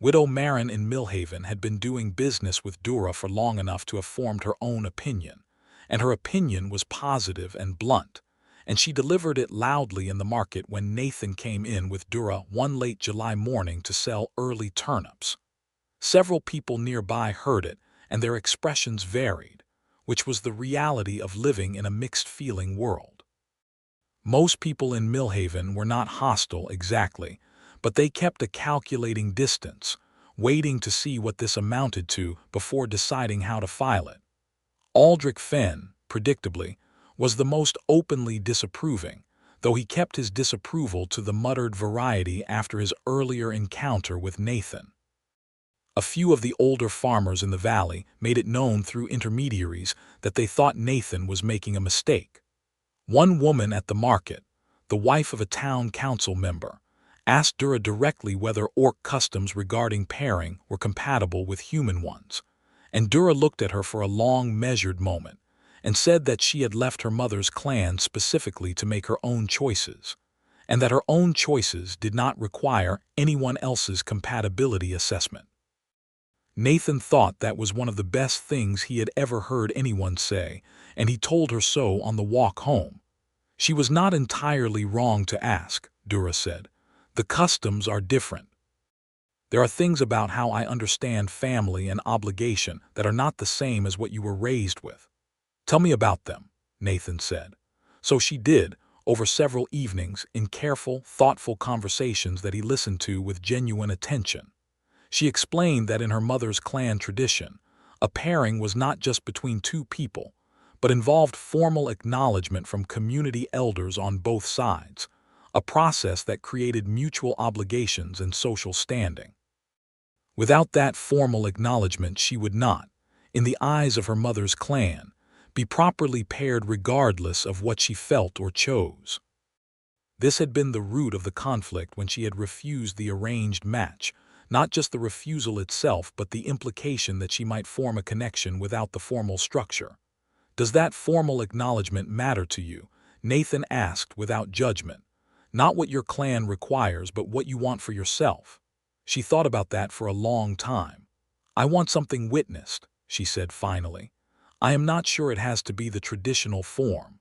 Widow Marin in Millhaven had been doing business with Dura for long enough to have formed her own opinion, and her opinion was positive and blunt, and she delivered it loudly in the market when Nathan came in with Dura one late July morning to sell early turnips. Several people nearby heard it, and their expressions varied, which was the reality of living in a mixed-feeling world. Most people in Millhaven were not hostile exactly, but they kept a calculating distance, waiting to see what this amounted to before deciding how to file it. Aldrich Fenn, predictably, was the most openly disapproving, though he kept his disapproval to the muttered variety after his earlier encounter with Nathan. A few of the older farmers in the valley made it known through intermediaries that they thought Nathan was making a mistake. One woman at the market, the wife of a town council member, asked Dura directly whether orc customs regarding pairing were compatible with human ones, and Dura looked at her for a long, measured moment, and said that she had left her mother's clan specifically to make her own choices, and that her own choices did not require anyone else's compatibility assessment. Nathan thought that was one of the best things he had ever heard anyone say, and he told her so on the walk home. She was not entirely wrong to ask, Dura said. The customs are different. There are things about how I understand family and obligation that are not the same as what you were raised with. Tell me about them, Nathan said. So she did, over several evenings, in careful, thoughtful conversations that he listened to with genuine attention. She explained that in her mother's clan tradition, a pairing was not just between two people, but involved formal acknowledgement from community elders on both sides, a process that created mutual obligations and social standing. Without that formal acknowledgement, she would not, in the eyes of her mother's clan, be properly paired regardless of what she felt or chose. This had been the root of the conflict when she had refused the arranged match, not just the refusal itself but the implication that she might form a connection without the formal structure. Does that formal acknowledgement matter to you? Nathan asked without judgment. Not what your clan requires but what you want for yourself. She thought about that for a long time. I want something witnessed, she said finally. I am not sure it has to be the traditional form.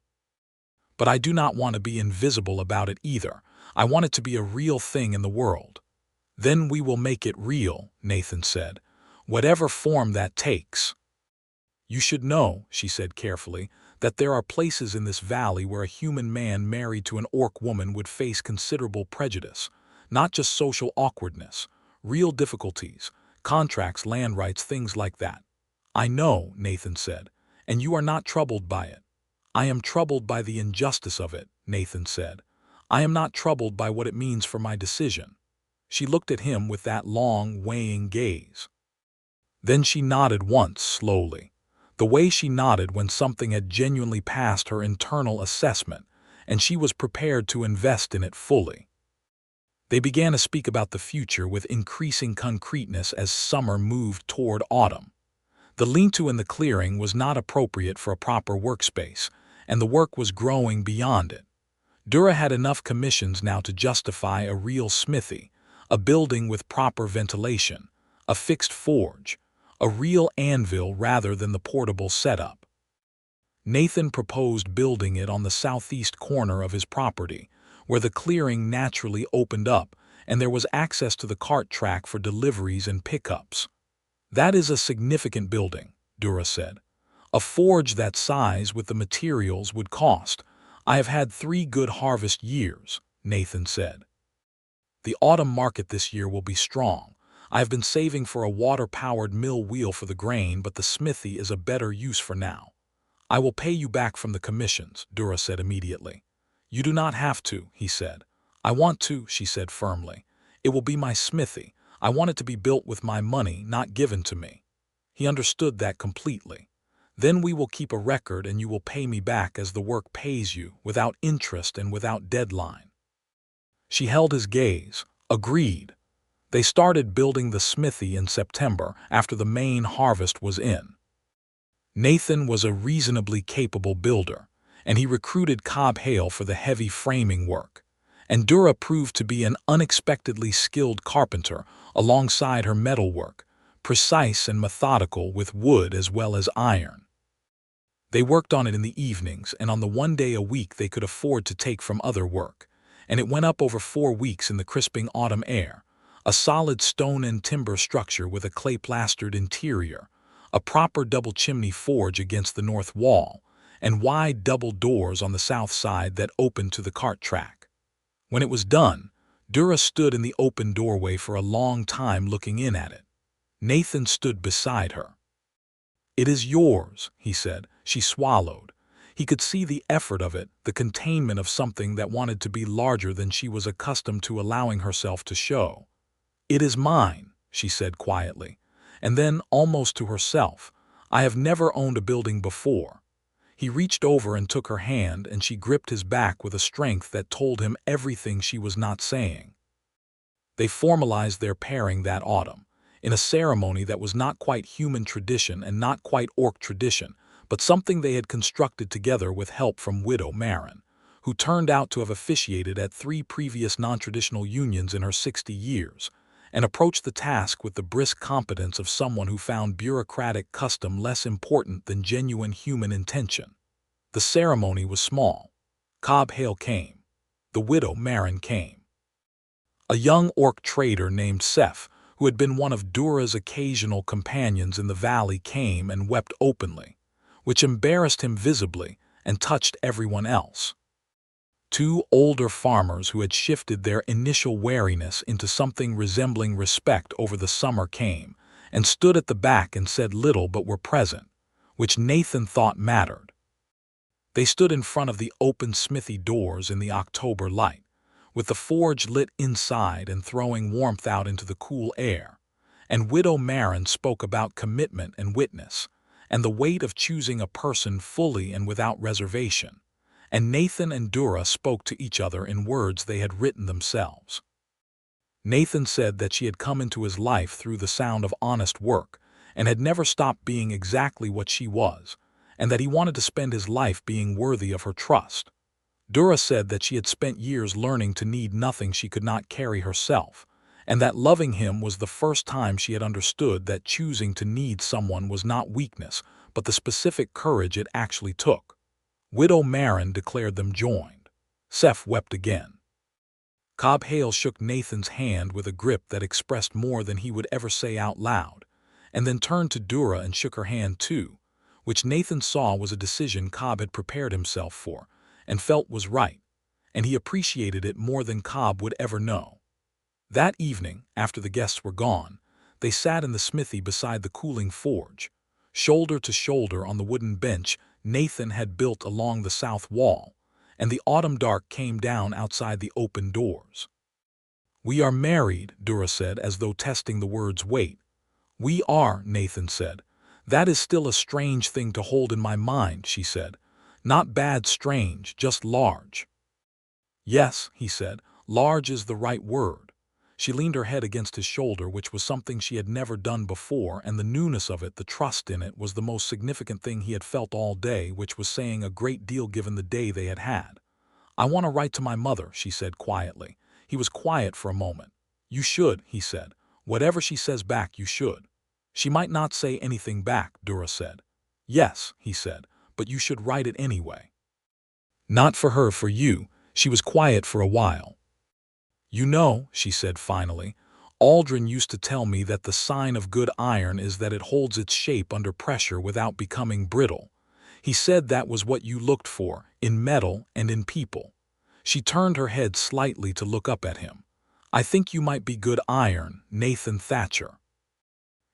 But I do not want to be invisible about it either. I want it to be a real thing in the world. Then we will make it real, Nathan said, whatever form that takes. You should know, she said carefully, that there are places in this valley where a human man married to an orc woman would face considerable prejudice, not just social awkwardness, real difficulties, contracts, land rights, things like that. I know, Nathan said, and you are not troubled by it. I am troubled by the injustice of it, Nathan said. I am not troubled by what it means for my decision. She looked at him with that long, weighing gaze. Then she nodded once, slowly, the way she nodded when something had genuinely passed her internal assessment, and she was prepared to invest in it fully. They began to speak about the future with increasing concreteness as summer moved toward autumn. The lean-to in the clearing was not appropriate for a proper workspace, and the work was growing beyond it. Dura had enough commissions now to justify a real smithy, a building with proper ventilation, a fixed forge, a real anvil rather than the portable setup. Nathan proposed building it on the southeast corner of his property, where the clearing naturally opened up and there was access to the cart track for deliveries and pickups. That is a significant building, Dura said. A forge that size with the materials would cost. I have had 3 good harvest years, Nathan said. The autumn market this year will be strong. I have been saving for a water-powered mill wheel for the grain, but the smithy is a better use for now. I will pay you back from the commissions, Dura said immediately. You do not have to, he said. I want to, she said firmly. It will be my smithy. I want it to be built with my money, not given to me. He understood that completely. Then we will keep a record and you will pay me back as the work pays you, without interest and without deadline. She held his gaze. Agreed. They started building the smithy in September after the main harvest was in. Nathan was a reasonably capable builder, and he recruited Cobb Hale for the heavy framing work. And Dura proved to be an unexpectedly skilled carpenter alongside her metalwork, precise and methodical with wood as well as iron. They worked on it in the evenings, and on the 1 day a week they could afford to take from other work, and it went up over 4 weeks in the crisping autumn air, a solid stone and timber structure with a clay-plastered interior, a proper double-chimney forge against the north wall, and wide double doors on the south side that opened to the cart track. When it was done, Dura stood in the open doorway for a long time looking in at it. Nathan stood beside her. It is yours, he said. She swallowed. He could see the effort of it, the containment of something that wanted to be larger than she was accustomed to allowing herself to show. It is mine, she said quietly. And then, almost to herself, I have never owned a building before. He reached over and took her hand, and she gripped his back with a strength that told him everything she was not saying. They formalized their pairing that autumn, in a ceremony that was not quite human tradition and not quite orc tradition, but something they had constructed together with help from widow Marin, who turned out to have officiated at 3 previous non-traditional unions in her 60 years, and approached the task with the brisk competence of someone who found bureaucratic custom less important than genuine human intention. The ceremony was small. Cobb Hale came. The widow Marin came. A young orc trader named Seth, who had been one of Dura's occasional companions in the valley, came and wept openly, which embarrassed him visibly and touched everyone else. Two older farmers who had shifted their initial wariness into something resembling respect over the summer came and stood at the back and said little but were present, which Nathan thought mattered. They stood in front of the open smithy doors in the October light, with the forge lit inside and throwing warmth out into the cool air, and Widow Marin spoke about commitment and witness, and the weight of choosing a person fully and without reservation, and Nathan and Dura spoke to each other in words they had written themselves. Nathan said that she had come into his life through the sound of honest work and had never stopped being exactly what she was, and that he wanted to spend his life being worthy of her trust. Dura said that she had spent years learning to need nothing she could not carry herself, and that loving him was the first time she had understood that choosing to need someone was not weakness, but the specific courage it actually took. Widow Marin declared them joined. Seth wept again. Cobb Hale shook Nathan's hand with a grip that expressed more than he would ever say out loud, and then turned to Dura and shook her hand too, which Nathan saw was a decision Cobb had prepared himself for and felt was right, and he appreciated it more than Cobb would ever know. That evening, after the guests were gone, they sat in the smithy beside the cooling forge, shoulder to shoulder on the wooden bench Nathan had built along the south wall, and the autumn dark came down outside the open doors. "We are married," Dura said, as though testing the word's weight. "We are," Nathan said. "That is still a strange thing to hold in my mind," she said. "Not bad strange, just large." "Yes," he said, "large is the right word." She leaned her head against his shoulder, which was something she had never done before, and the newness of it, the trust in it, was the most significant thing he had felt all day, which was saying a great deal given the day they had had. "I want to write to my mother," she said quietly. He was quiet for a moment. "You should," he said. "Whatever she says back, you should." "She might not say anything back," Dura said. "Yes," he said, "but you should write it anyway." "Not for her, for you." She was quiet for a while. "You know," she said finally, "Aldrin used to tell me that the sign of good iron is that it holds its shape under pressure without becoming brittle. He said that was what you looked for, in metal and in people." She turned her head slightly to look up at him. "I think you might be good iron, Nathan Thatcher."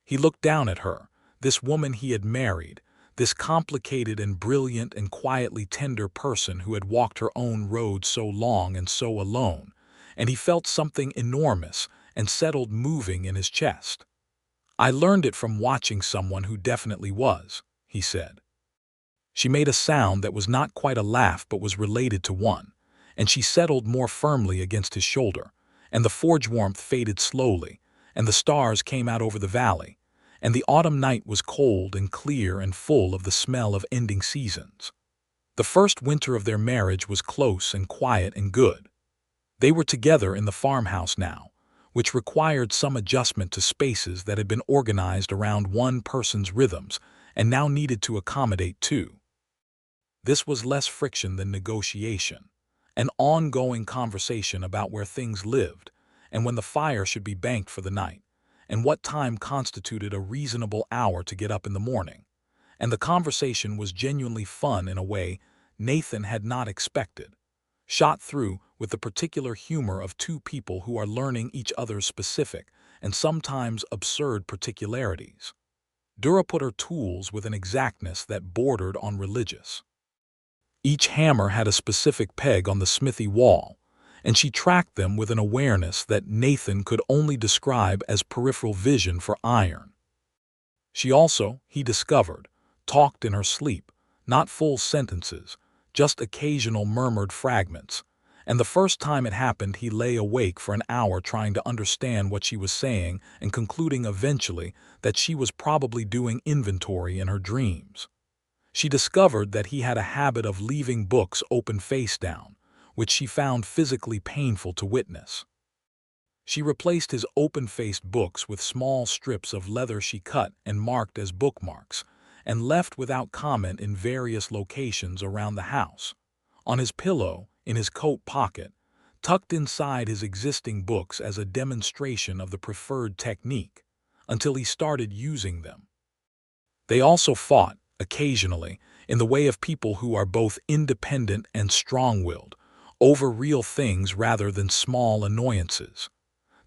He looked down at her, this woman he had married, this complicated and brilliant and quietly tender person who had walked her own road so long and so alone, and he felt something enormous and settled moving in his chest. "I learned it from watching someone who definitely was," he said. She made a sound that was not quite a laugh but was related to one, and she settled more firmly against his shoulder, and the forge warmth faded slowly, and the stars came out over the valley, and the autumn night was cold and clear and full of the smell of ending seasons. The first winter of their marriage was close and quiet and good. They were together in the farmhouse now, which required some adjustment to spaces that had been organized around one person's rhythms and now needed to accommodate two. This was less friction than negotiation, an ongoing conversation about where things lived and when the fire should be banked for the night, and what time constituted a reasonable hour to get up in the morning. And the conversation was genuinely fun in a way Nathan had not expected, shot through with the particular humor of two people who are learning each other's specific and sometimes absurd particularities. Dura put her tools with an exactness that bordered on religious. Each hammer had a specific peg on the smithy wall, and she tracked them with an awareness that Nathan could only describe as peripheral vision for iron. She also, he discovered, talked in her sleep, not full sentences, just occasional murmured fragments, and the first time it happened he lay awake for an hour trying to understand what she was saying and concluding eventually that she was probably doing inventory in her dreams. She discovered that he had a habit of leaving books open face down, which she found physically painful to witness. She replaced his open-faced books with small strips of leather she cut and marked as bookmarks, and left without comment in various locations around the house, on his pillow, in his coat pocket, tucked inside his existing books as a demonstration of the preferred technique, until he started using them. They also fought, occasionally, in the way of people who are both independent and strong-willed, over real things rather than small annoyances.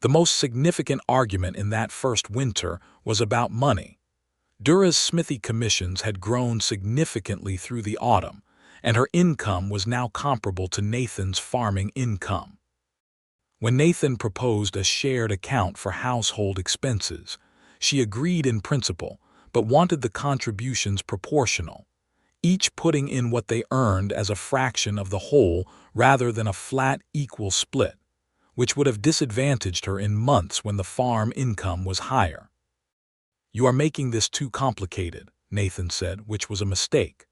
The most significant argument in that first winter was about money. Dura's smithy commissions had grown significantly through the autumn, and her income was now comparable to Nathan's farming income. When Nathan proposed a shared account for household expenses, she agreed in principle, but wanted the contributions proportional, each putting in what they earned as a fraction of the whole rather than a flat equal split, which would have disadvantaged her in months when the farm income was higher. "You are making this too complicated," Nathan said, which was a mistake.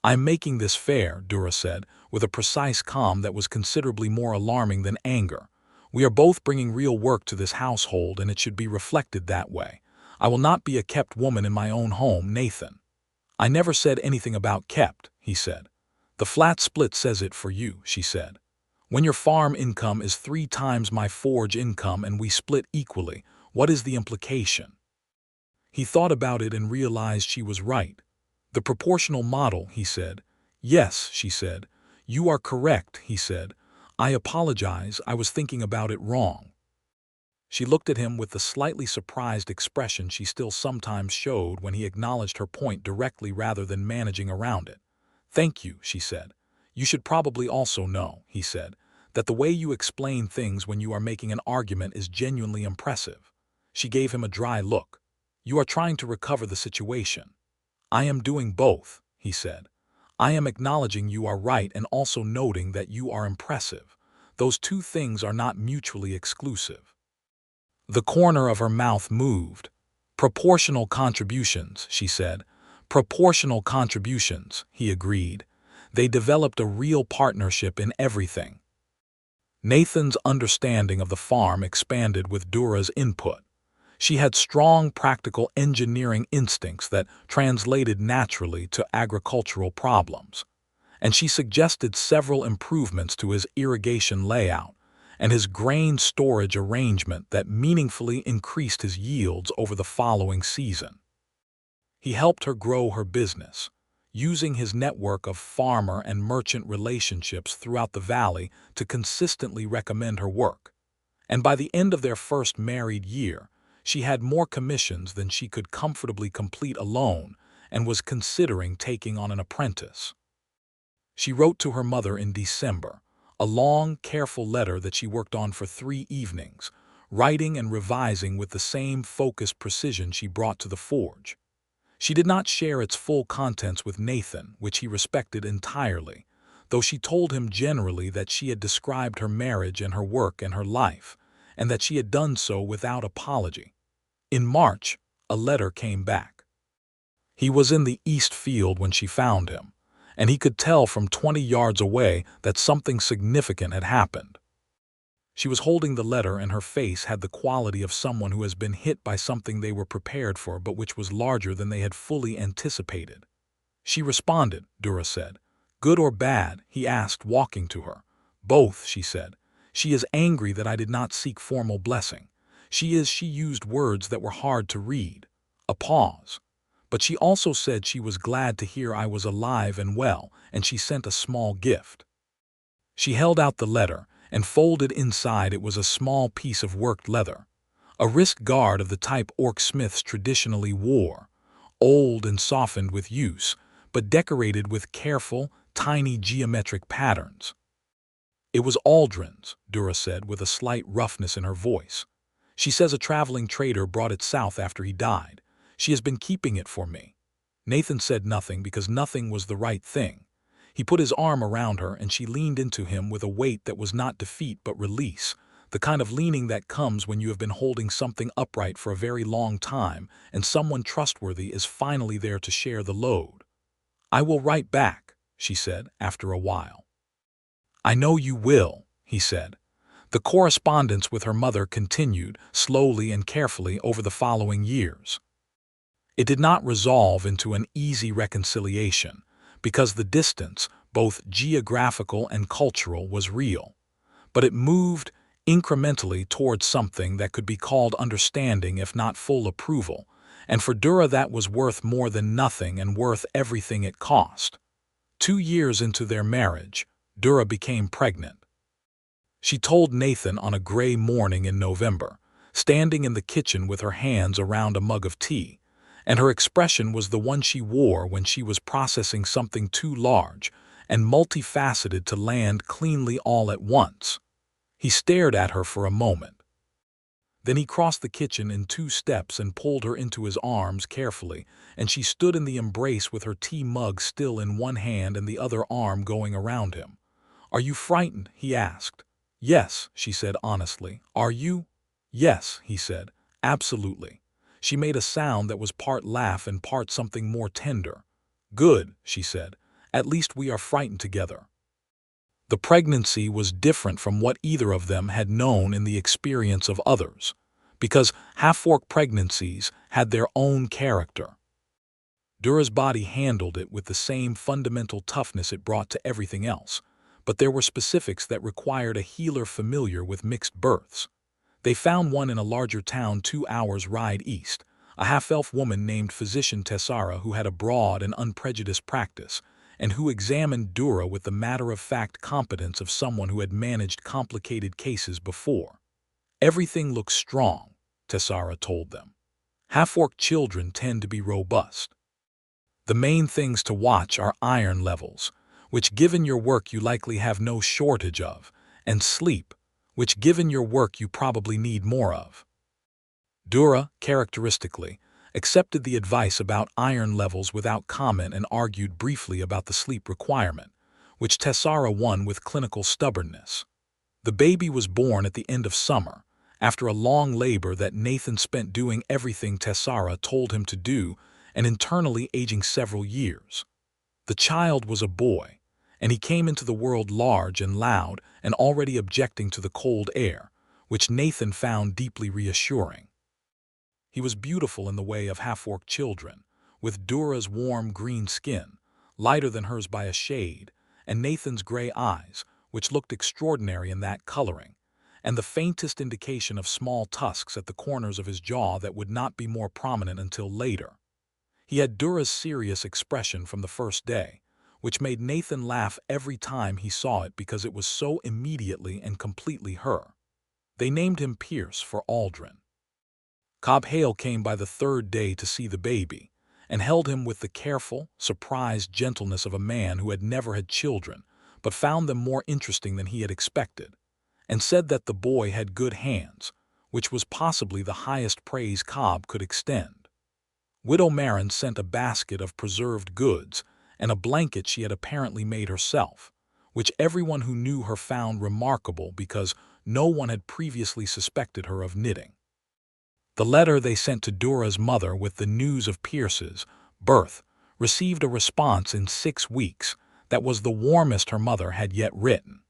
"I'm making this fair," Dura said, with a precise calm that was considerably more alarming than anger. "We are both bringing real work to this household, and it should be reflected that way. I will not be a kept woman in my own home, Nathan." "I never said anything about kept," he said. "The flat split says it for you," she said. "When your farm income is 3 times my forge income and we split equally, what is the implication?" He thought about it and realized she was right. "The proportional model," he said. "Yes," she said. "You are correct," he said. "I apologize, I was thinking about it wrong." She looked at him with the slightly surprised expression she still sometimes showed when he acknowledged her point directly rather than managing around it. "Thank you," she said. "You should probably also know," he said, "that the way you explain things when you are making an argument is genuinely impressive." She gave him a dry look. "You are trying to recover the situation." "I am doing both," he said. "I am acknowledging you are right and also noting that you are impressive. Those two things are not mutually exclusive." The corner of her mouth moved. "Proportional contributions," she said. "Proportional contributions," he agreed. They developed a real partnership in everything. Nathan's understanding of the farm expanded with Dura's input. She had strong practical engineering instincts that translated naturally to agricultural problems, and she suggested several improvements to his irrigation layout and his grain storage arrangement that meaningfully increased his yields over the following season. He helped her grow her business, using his network of farmer and merchant relationships throughout the valley to consistently recommend her work. And by the end of their first married year, she had more commissions than she could comfortably complete alone and was considering taking on an apprentice. She wrote to her mother in December, a long, careful letter that she worked on for 3 evenings, writing and revising with the same focused precision she brought to the forge. She did not share its full contents with Nathan, which he respected entirely, though she told him generally that she had described her marriage and her work and her life, and that she had done so without apology. In March, a letter came back. He was in the east field when she found him, and he could tell from 20 yards away that something significant had happened. She was holding the letter, and her face had the quality of someone who has been hit by something they were prepared for but which was larger than they had fully anticipated. "She responded," Dura said. "Good or bad?" he asked, walking to her. "Both," she said. "She is angry that I did not seek formal blessing. She used words that were hard to read." A pause. "But she also said she was glad to hear I was alive and well, and she sent a small gift." She held out the letter, and folded inside it was a small piece of worked leather, a wrist guard of the type orc smiths traditionally wore, old and softened with use, but decorated with careful, tiny geometric patterns. "It was Aldrin's," Dura said with a slight roughness in her voice. "She says a traveling trader brought it south after he died. She has been keeping it for me." Nathan said nothing because nothing was the right thing. He put his arm around her, and she leaned into him with a weight that was not defeat but release, the kind of leaning that comes when you have been holding something upright for a very long time and someone trustworthy is finally there to share the load. "I will write back," she said after a while. "I know you will," he said. The correspondence with her mother continued, slowly and carefully, over the following years. It did not resolve into an easy reconciliation, because the distance, both geographical and cultural, was real. But it moved incrementally towards something that could be called understanding if not full approval, and for Dura that was worth more than nothing and worth everything it cost. 2 years into their marriage, Dura became pregnant. She told Nathan on a gray morning in November, standing in the kitchen with her hands around a mug of tea, and her expression was the one she wore when she was processing something too large and multifaceted to land cleanly all at once. He stared at her for a moment. Then he crossed the kitchen in 2 steps and pulled her into his arms carefully, and she stood in the embrace with her tea mug still in one hand and the other arm going around him. "Are you frightened?" he asked. "Yes," she said honestly. "Are you?" "Yes," he said. "Absolutely." She made a sound that was part laugh and part something more tender. "Good," she said. "At least we are frightened together." The pregnancy was different from what either of them had known in the experience of others, because half-orc pregnancies had their own character. Dura's body handled it with the same fundamental toughness it brought to everything else, but there were specifics that required a healer familiar with mixed births. They found one in a larger town 2 hours' ride east, a half-elf woman named Physician Tessara who had a broad and unprejudiced practice, and who examined Dura with the matter-of-fact competence of someone who had managed complicated cases before. "Everything looks strong," Tessara told them. "Half-orc children tend to be robust. The main things to watch are iron levels, which given your work you likely have no shortage of, and sleep, which given your work you probably need more of." Dura, characteristically, accepted the advice about iron levels without comment and argued briefly about the sleep requirement, which Tessara won with clinical stubbornness. The baby was born at the end of summer, after a long labor that Nathan spent doing everything Tessara told him to do and internally aging several years. The child was a boy, and he came into the world large and loud and already objecting to the cold air, which Nathan found deeply reassuring. He was beautiful in the way of half-orc children, with Dura's warm green skin, lighter than hers by a shade, and Nathan's gray eyes, which looked extraordinary in that coloring, and the faintest indication of small tusks at the corners of his jaw that would not be more prominent until later. He had Dura's serious expression from the first day, which made Nathan laugh every time he saw it because it was so immediately and completely her. They named him Pierce for Aldrin. Cobb Hale came by the 3rd day to see the baby, and held him with the careful, surprised gentleness of a man who had never had children, but found them more interesting than he had expected, and said that the boy had good hands, which was possibly the highest praise Cobb could extend. Widow Marin sent a basket of preserved goods and a blanket she had apparently made herself, which everyone who knew her found remarkable because no one had previously suspected her of knitting. The letter they sent to Dura's mother with the news of Pierce's birth received a response in 6 weeks that was the warmest her mother had yet written.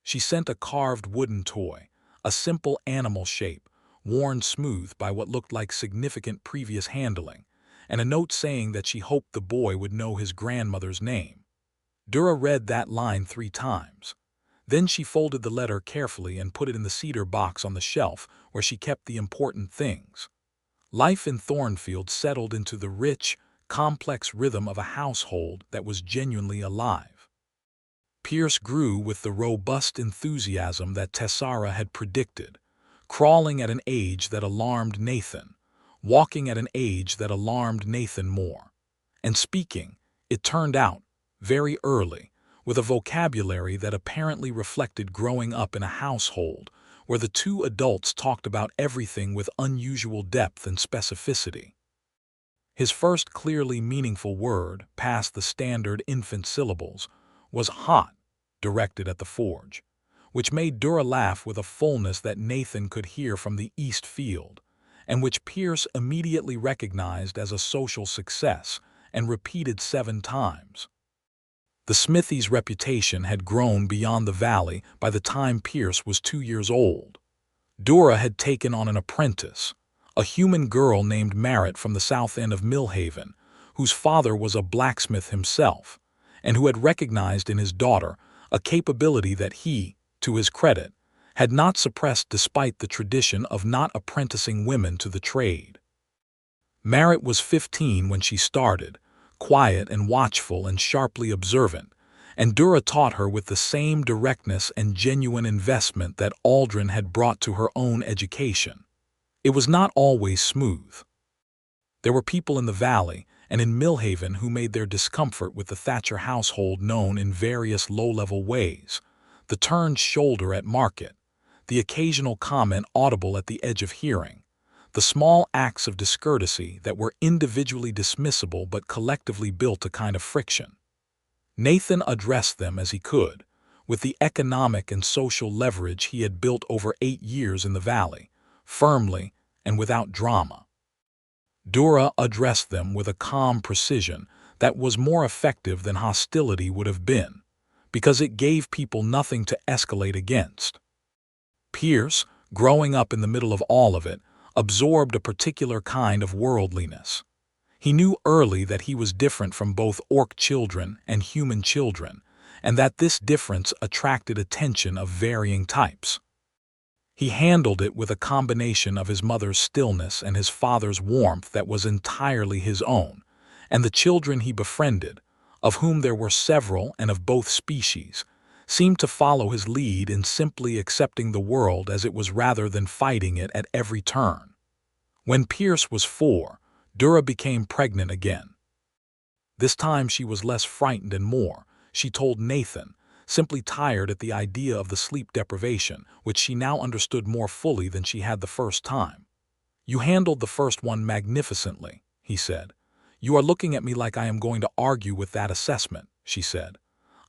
She sent a carved wooden toy, a simple animal shape, worn smooth by what looked like significant previous handling, and a note saying that she hoped the boy would know his grandmother's name. Dura read that line 3 times. Then she folded the letter carefully and put it in the cedar box on the shelf where she kept the important things. Life in Thornfield settled into the rich, complex rhythm of a household that was genuinely alive. Pierce grew with the robust enthusiasm that Tessara had predicted, crawling at an age that alarmed Nathan, walking at an age that alarmed Nathan more, and speaking, it turned out, very early, with a vocabulary that apparently reflected growing up in a household where the 2 adults talked about everything with unusual depth and specificity. His first clearly meaningful word, past the standard infant syllables, was hot, directed at the forge, which made Dura laugh with a fullness that Nathan could hear from the east field, and which Pierce immediately recognized as a social success and repeated 7 times. The smithy's reputation had grown beyond the valley by the time Pierce was 2 years old. Dura had taken on an apprentice, a human girl named Merritt from the south end of Millhaven, whose father was a blacksmith himself, and who had recognized in his daughter a capability that he, to his credit, had not suppressed despite the tradition of not apprenticing women to the trade. Merritt was 15 when she started, quiet and watchful and sharply observant, and Dura taught her with the same directness and genuine investment that Aldrin had brought to her own education. It was not always smooth. There were people in the valley and in Millhaven who made their discomfort with the Thatcher household known in various low-level ways: the turned shoulder at market, the occasional comment audible at the edge of hearing, the small acts of discourtesy that were individually dismissible but collectively built a kind of friction. Nathan addressed them as he could, with the economic and social leverage he had built over 8 years in the valley, firmly and without drama. Dura addressed them with a calm precision that was more effective than hostility would have been, because it gave people nothing to escalate against. Pierce, growing up in the middle of all of it, absorbed a particular kind of worldliness. He knew early that he was different from both orc children and human children, and that this difference attracted attention of varying types. He handled it with a combination of his mother's stillness and his father's warmth that was entirely his own, and the children he befriended, of whom there were several and of both species, seemed to follow his lead in simply accepting the world as it was rather than fighting it at every turn. When Pierce was 4, Dura became pregnant again. This time she was less frightened and more, she told Nathan, simply tired at the idea of the sleep deprivation, which she now understood more fully than she had the first time. "You handled the first one magnificently," he said. "You are looking at me like I am going to argue with that assessment," she said.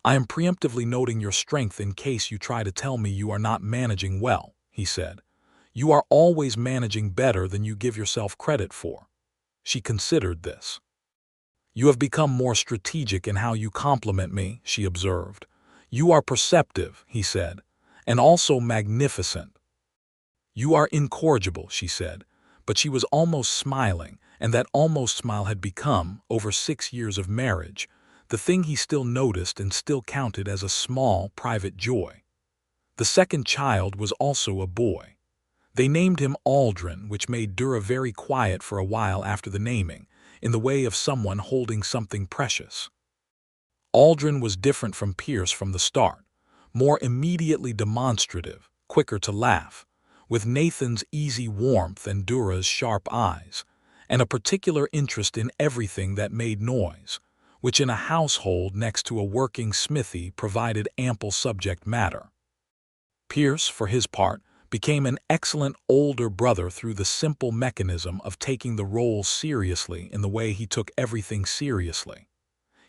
"I am preemptively noting your strength in case you try to tell me you are not managing well," he said. "You are always managing better than you give yourself credit for." She considered this. "You have become more strategic in how you compliment me," she observed. "You are perceptive," he said, "and also magnificent." "You are incorrigible," she said, but she was almost smiling, and that almost smile had become, over 6 years of marriage, the thing he still noticed and still counted as a small, private joy. The second child was also a boy. They named him Aldrin, which made Dura very quiet for a while after the naming, in the way of someone holding something precious. Aldrin was different from Pierce from the start, more immediately demonstrative, quicker to laugh, with Nathan's easy warmth and Dura's sharp eyes, and a particular interest in everything that made noise, which in a household next to a working smithy provided ample subject matter. Pierce, for his part, became an excellent older brother through the simple mechanism of taking the role seriously in the way he took everything seriously.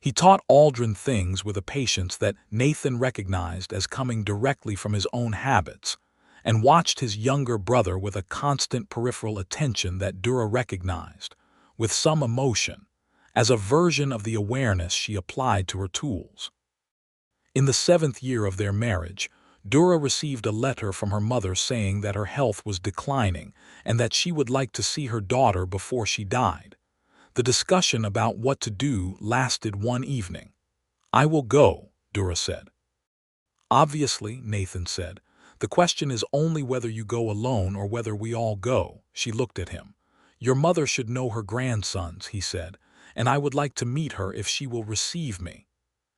He taught Aldrin things with a patience that Nathan recognized as coming directly from his own habits, and watched his younger brother with a constant peripheral attention that Dura recognized, with some emotion, as a version of the awareness she applied to her tools. In the 7th year of their marriage, Dura received a letter from her mother saying that her health was declining and that she would like to see her daughter before she died. The discussion about what to do lasted one evening. "I will go," Dura said. "Obviously," Nathan said, "the question is only whether you go alone or whether we all go." She looked at him. "Your mother should know her grandsons," he said, "and I would like to meet her if she will receive me."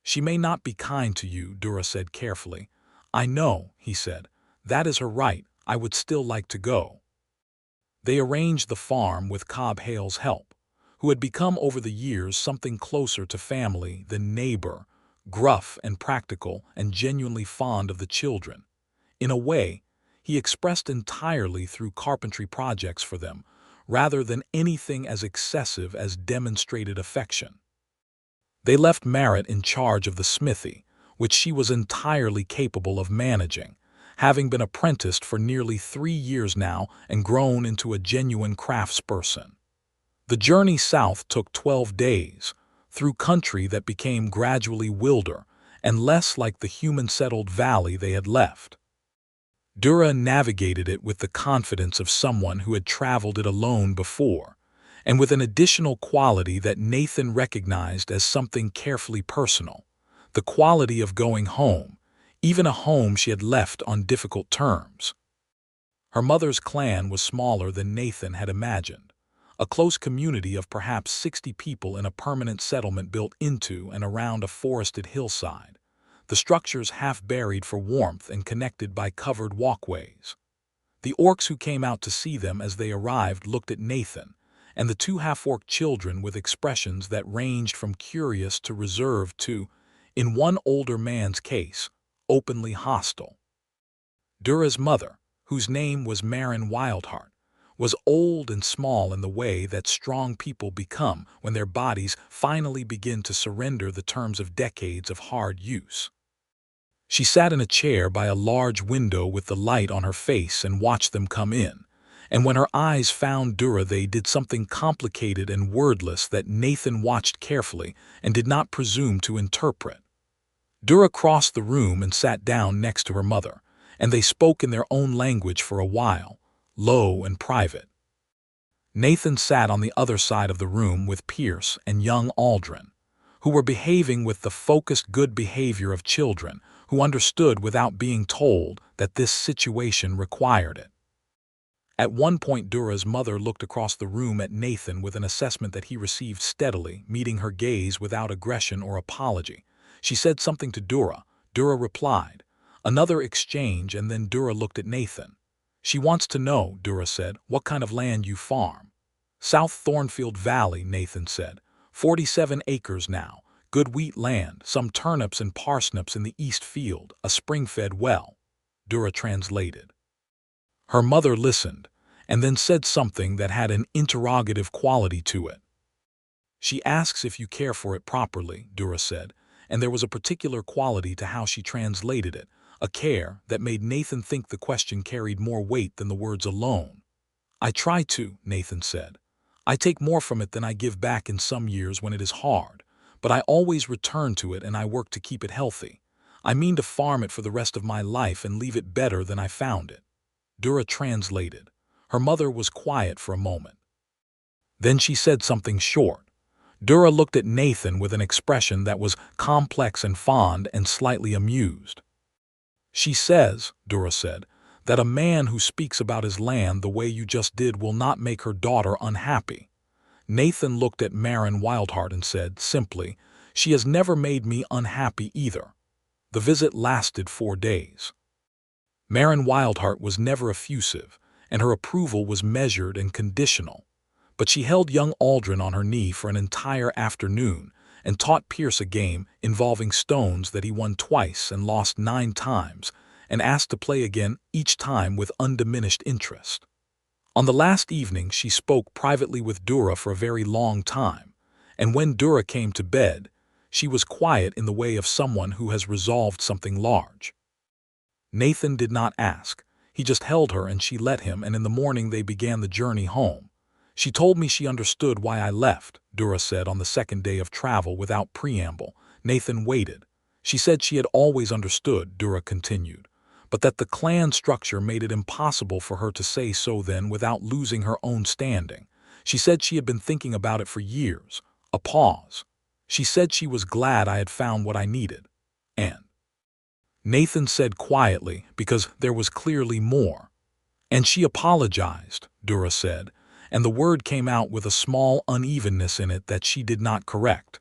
"She may not be kind to you," Dura said carefully. "I know," he said. "That is her right. I would still like to go." They arranged the farm with Cobb Hale's help, who had become over the years something closer to family than neighbor, gruff and practical and genuinely fond of the children. In a way, he expressed entirely through carpentry projects for them, rather than anything as excessive as demonstrated affection. They left Merritt in charge of the smithy, which she was entirely capable of managing, having been apprenticed for nearly 3 years now and grown into a genuine craftsperson. The journey south took 12 days, through country that became gradually wilder and less like the human-settled valley they had left. Dura navigated it with the confidence of someone who had traveled it alone before, and with an additional quality that Nathan recognized as something carefully personal, the quality of going home, even a home she had left on difficult terms. Her mother's clan was smaller than Nathan had imagined, a close community of perhaps 60 people in a permanent settlement built into and around a forested hillside, the structures half buried for warmth and connected by covered walkways. The orcs who came out to see them as they arrived looked at Nathan and the two half-orc children with expressions that ranged from curious to reserved to, in one older man's case, openly hostile. Dura's mother, whose name was Wildheart, was old and small in the way that strong people become when their bodies finally begin to surrender the terms of decades of hard use. She sat in a chair by a large window with the light on her face and watched them come in, and when her eyes found Dura they did something complicated and wordless that Nathan watched carefully and did not presume to interpret. Dura crossed the room and sat down next to her mother, and they spoke in their own language for a while, low and private. Nathan sat on the other side of the room with Pierce and young Aldrin, who were behaving with the focused good behavior of children who understood without being told that this situation required it. At one point Dura's mother looked across the room at Nathan with an assessment that he received steadily, meeting her gaze without aggression or apology. She said something to Dura. Dura replied. Another exchange, and then Dura looked at Nathan. She wants to know, Dura said, what kind of land you farm. South Thornfield Valley, Nathan said. 47 acres now. Good wheat land, some turnips and parsnips in the east field, a spring-fed well. Dura translated. Her mother listened, and then said something that had an interrogative quality to it. She asks if you care for it properly, Dura said, and there was a particular quality to how she translated it, a care that made Nathan think the question carried more weight than the words alone. I try to, Nathan said. I take more from it than I give back in some years when it is hard, but I always return to it and I work to keep it healthy. I mean to farm it for the rest of my life and leave it better than I found it. Dura translated. Her mother was quiet for a moment. Then she said something short. Dura looked at Nathan with an expression that was complex and fond and slightly amused. She says, Dura said, that a man who speaks about his land the way you just did will not make her daughter unhappy. Nathan looked at Wildheart and said, simply, she has never made me unhappy either. The visit lasted 4 days. Wildheart was never effusive, and her approval was measured and conditional. But she held young Aldrin on her knee for an entire afternoon and taught Pierce a game involving stones that he won twice and lost 9 times, and asked to play again each time with undiminished interest. On the last evening she spoke privately with Dura for a very long time, and when Dura came to bed, she was quiet in the way of someone who has resolved something large. Nathan did not ask. He just held her and she let him, and in the morning they began the journey home. She told me she understood why I left, Dura said on the second day of travel without preamble. Nathan waited. She said she had always understood, Dura continued, but that the clan structure made it impossible for her to say so then without losing her own standing. She said she had been thinking about it for years. A pause. She said she was glad I had found what I needed. And Nathan said quietly, because there was clearly more. And she apologized, Dura said, and the word came out with a small unevenness in it that she did not correct.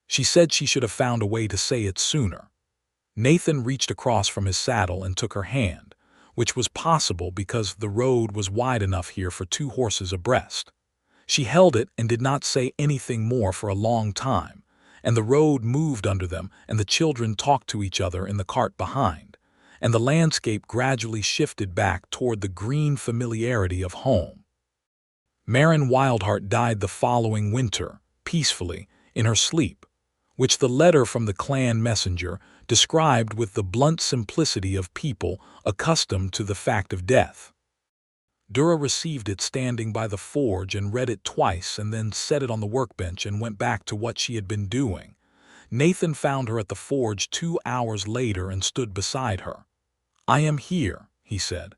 She said she should have found a way to say it sooner. Nathan reached across from his saddle and took her hand, which was possible because the road was wide enough here for 2 horses abreast. She held it and did not say anything more for a long time, and the road moved under them and the children talked to each other in the cart behind, and the landscape gradually shifted back toward the green familiarity of home. Wildheart died the following winter, peacefully, in her sleep, which the letter from the clan messenger described with the blunt simplicity of people accustomed to the fact of death. Dura received it standing by the forge and read it twice and then set it on the workbench and went back to what she had been doing. Nathan found her at the forge 2 hours later and stood beside her. I am here, he said.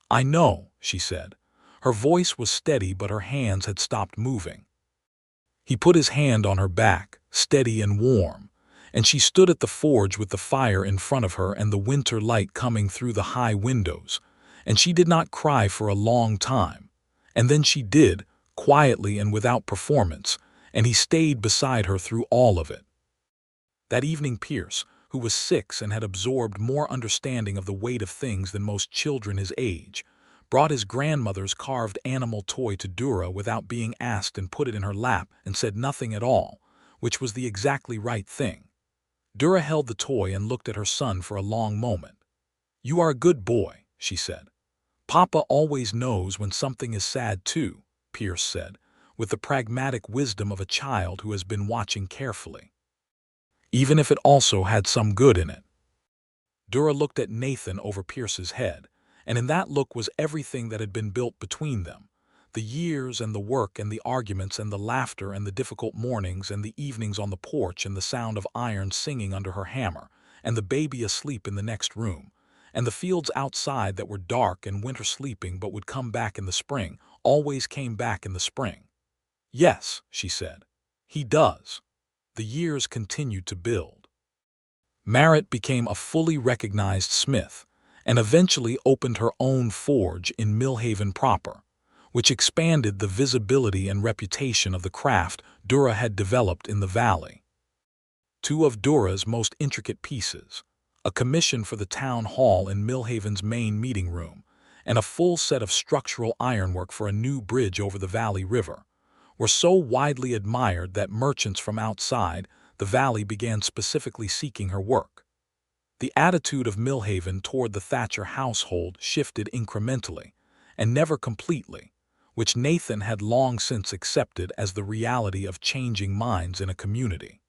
I know, she said. Her voice was steady but her hands had stopped moving. He put his hand on her back, steady and warm, and she stood at the forge with the fire in front of her and the winter light coming through the high windows, and she did not cry for a long time. And then she did, quietly and without performance, and he stayed beside her through all of it. That evening Pierce, who was 6 and had absorbed more understanding of the weight of things than most children his age, brought his grandmother's carved animal toy to Dura without being asked and put it in her lap and said nothing at all, which was the exactly right thing. Dura held the toy and looked at her son for a long moment. "You are a good boy," she said. "Papa always knows when something is sad too," Pierce said, with the pragmatic wisdom of a child who has been watching carefully. "Even if it also had some good in it." Dura looked at Nathan over Pierce's head, and in that look was everything that had been built between them. The years and the work and the arguments and the laughter and the difficult mornings and the evenings on the porch and the sound of iron singing under her hammer, and the baby asleep in the next room, and the fields outside that were dark and winter sleeping but would come back in the spring, always came back in the spring. "Yes," she said, "he does." The years continued to build. Merritt became a fully recognized smith, and eventually opened her own forge in Millhaven proper, which expanded the visibility and reputation of the craft Dura had developed in the valley. 2 of Dura's most intricate pieces, a commission for the town hall in Millhaven's main meeting room, and a full set of structural ironwork for a new bridge over the Valley River, were so widely admired that merchants from outside the valley began specifically seeking her work. The attitude of Millhaven toward the Thatcher household shifted incrementally, and never completely, which Nathan had long since accepted as the reality of changing minds in a community.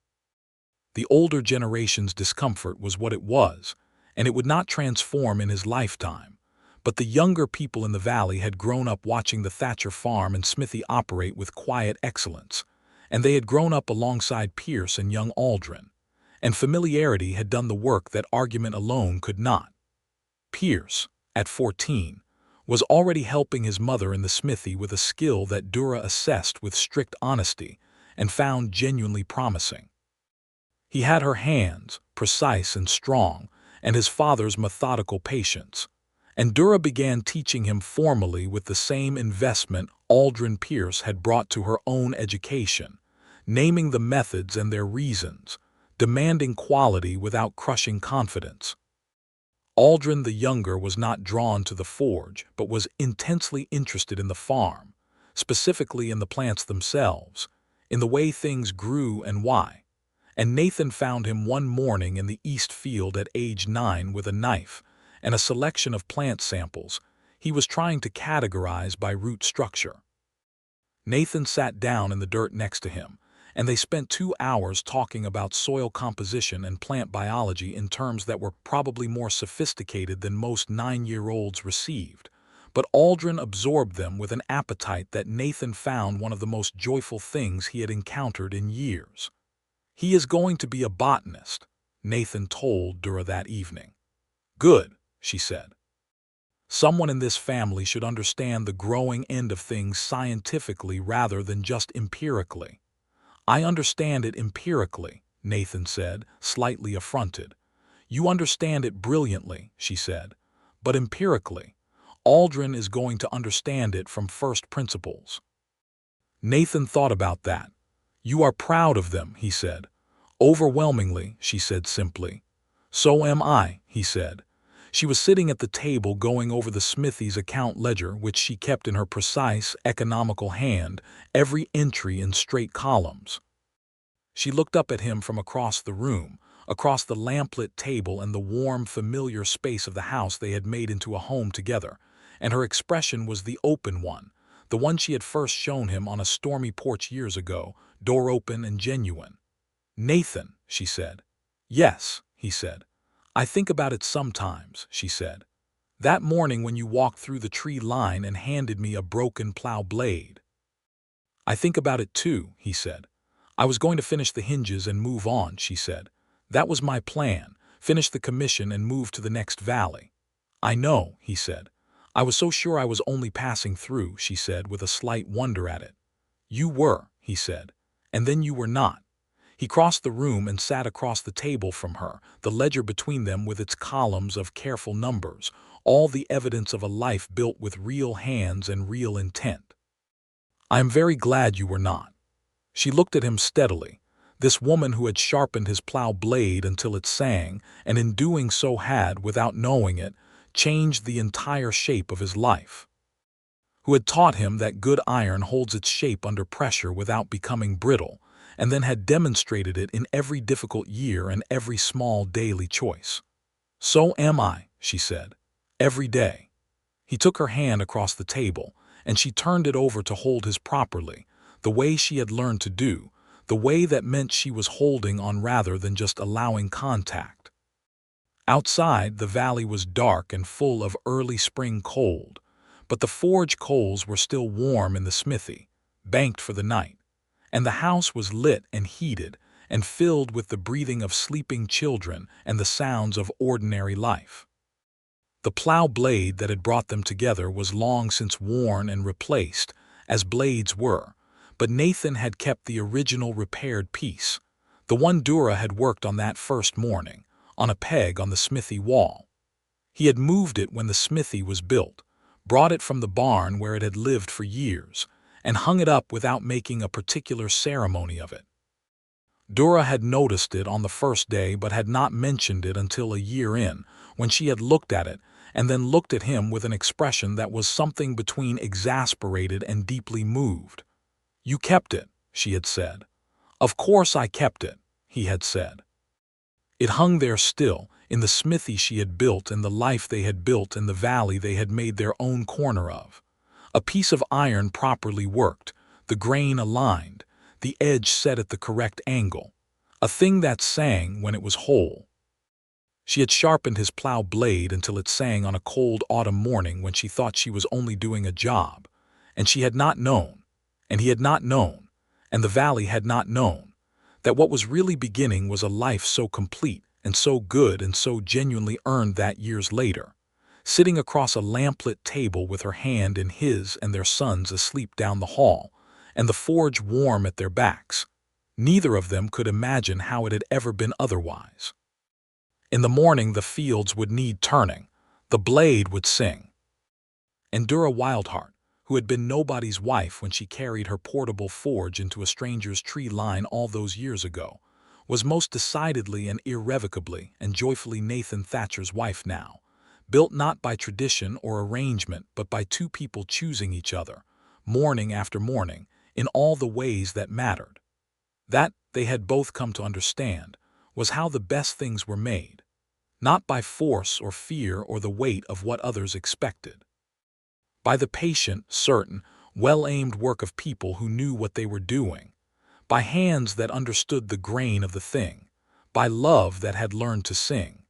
The older generation's discomfort was what it was, and it would not transform in his lifetime. But the younger people in the valley had grown up watching the Thatcher farm and smithy operate with quiet excellence, and they had grown up alongside Pierce and young Aldrin, and familiarity had done the work that argument alone could not. Pierce, at 14, was already helping his mother in the smithy with a skill that Dura assessed with strict honesty and found genuinely promising. He had her hands, precise and strong, and his father's methodical patience, and Dura began teaching him formally with the same investment Aldrin Pierce had brought to her own education, naming the methods and their reasons, demanding quality without crushing confidence. Aldrin the younger was not drawn to the forge, but was intensely interested in the farm, specifically in the plants themselves, in the way things grew and why. And Nathan found him one morning in the east field at age 9 with a knife and a selection of plant samples he was trying to categorize by root structure. Nathan sat down in the dirt next to him, and they spent 2 hours talking about soil composition and plant biology in terms that were probably more sophisticated than most 9-year-olds received. But Aldrin absorbed them with an appetite that Nathan found one of the most joyful things he had encountered in years. "He is going to be a botanist," Nathan told Dura that evening. "Good," she said. "Someone in this family should understand the growing end of things scientifically rather than just empirically." "I understand it empirically," Nathan said, slightly affronted. "You understand it brilliantly," she said. "But empirically, Aldrin is going to understand it from first principles." Nathan thought about that. "You are proud of them," he said. "Overwhelmingly," she said simply. "So am I," he said. She was sitting at the table going over the smithy's account ledger, which she kept in her precise, economical hand, every entry in straight columns. She looked up at him from across the room, across the lamplit table and the warm, familiar space of the house they had made into a home together, and her expression was the open one, the one she had first shown him on a stormy porch years ago, door open and genuine. "Nathan," she said. "Yes," he said. "I think about it sometimes," she said. "That morning when you walked through the tree line and handed me a broken plow blade." "I think about it too," he said. "I was going to finish the hinges and move on," she said. "That was my plan, finish the commission and move to the next valley." "I know," he said. "I was so sure I was only passing through," she said with a slight wonder at it. "You were," he said. "And then you were not." He crossed the room and sat across the table from her, the ledger between them with its columns of careful numbers, all the evidence of a life built with real hands and real intent. "I am very glad you were not." She looked at him steadily, this woman who had sharpened his plow blade until it sang, and in doing so had, without knowing it, changed the entire shape of his life. Who had taught him that good iron holds its shape under pressure without becoming brittle, and then had demonstrated it in every difficult year and every small daily choice. "So am I," she said, "every day." He took her hand across the table, and she turned it over to hold his properly, the way she had learned to do, the way that meant she was holding on rather than just allowing contact. Outside, the valley was dark and full of early spring cold, but the forge coals were still warm in the smithy, banked for the night, and the house was lit and heated and filled with the breathing of sleeping children and the sounds of ordinary life. The plow blade that had brought them together was long since worn and replaced, as blades were, but Nathan had kept the original repaired piece, the one Dura had worked on that first morning, on a peg on the smithy wall. He had moved it when the smithy was built, brought it from the barn where it had lived for years, and hung it up without making a particular ceremony of it. Dura had noticed it on the first day but had not mentioned it until a year in, when she had looked at it and then looked at him with an expression that was something between exasperated and deeply moved. "You kept it," she had said. "Of course I kept it," he had said. It hung there still, in the smithy she had built and the life they had built in the valley they had made their own corner of. A piece of iron properly worked, the grain aligned, the edge set at the correct angle, a thing that sang when it was whole. She had sharpened his plow blade until it sang on a cold autumn morning when she thought she was only doing a job, and she had not known, and he had not known, and the valley had not known, that what was really beginning was a life so complete and so good and so genuinely earned that years later, sitting across a lamplit table with her hand in his and their sons asleep down the hall, and the forge warm at their backs, neither of them could imagine how it had ever been otherwise. In the morning the fields would need turning, the blade would sing. And Dura Wildheart, who had been nobody's wife when she carried her portable forge into a stranger's tree line all those years ago, was most decidedly and irrevocably and joyfully Nathan Thatcher's wife now, built not by tradition or arrangement but by two people choosing each other, morning after morning, in all the ways that mattered. That, they had both come to understand, was how the best things were made, not by force or fear or the weight of what others expected. By the patient, certain, well-aimed work of people who knew what they were doing, by hands that understood the grain of the thing, by love that had learned to sing.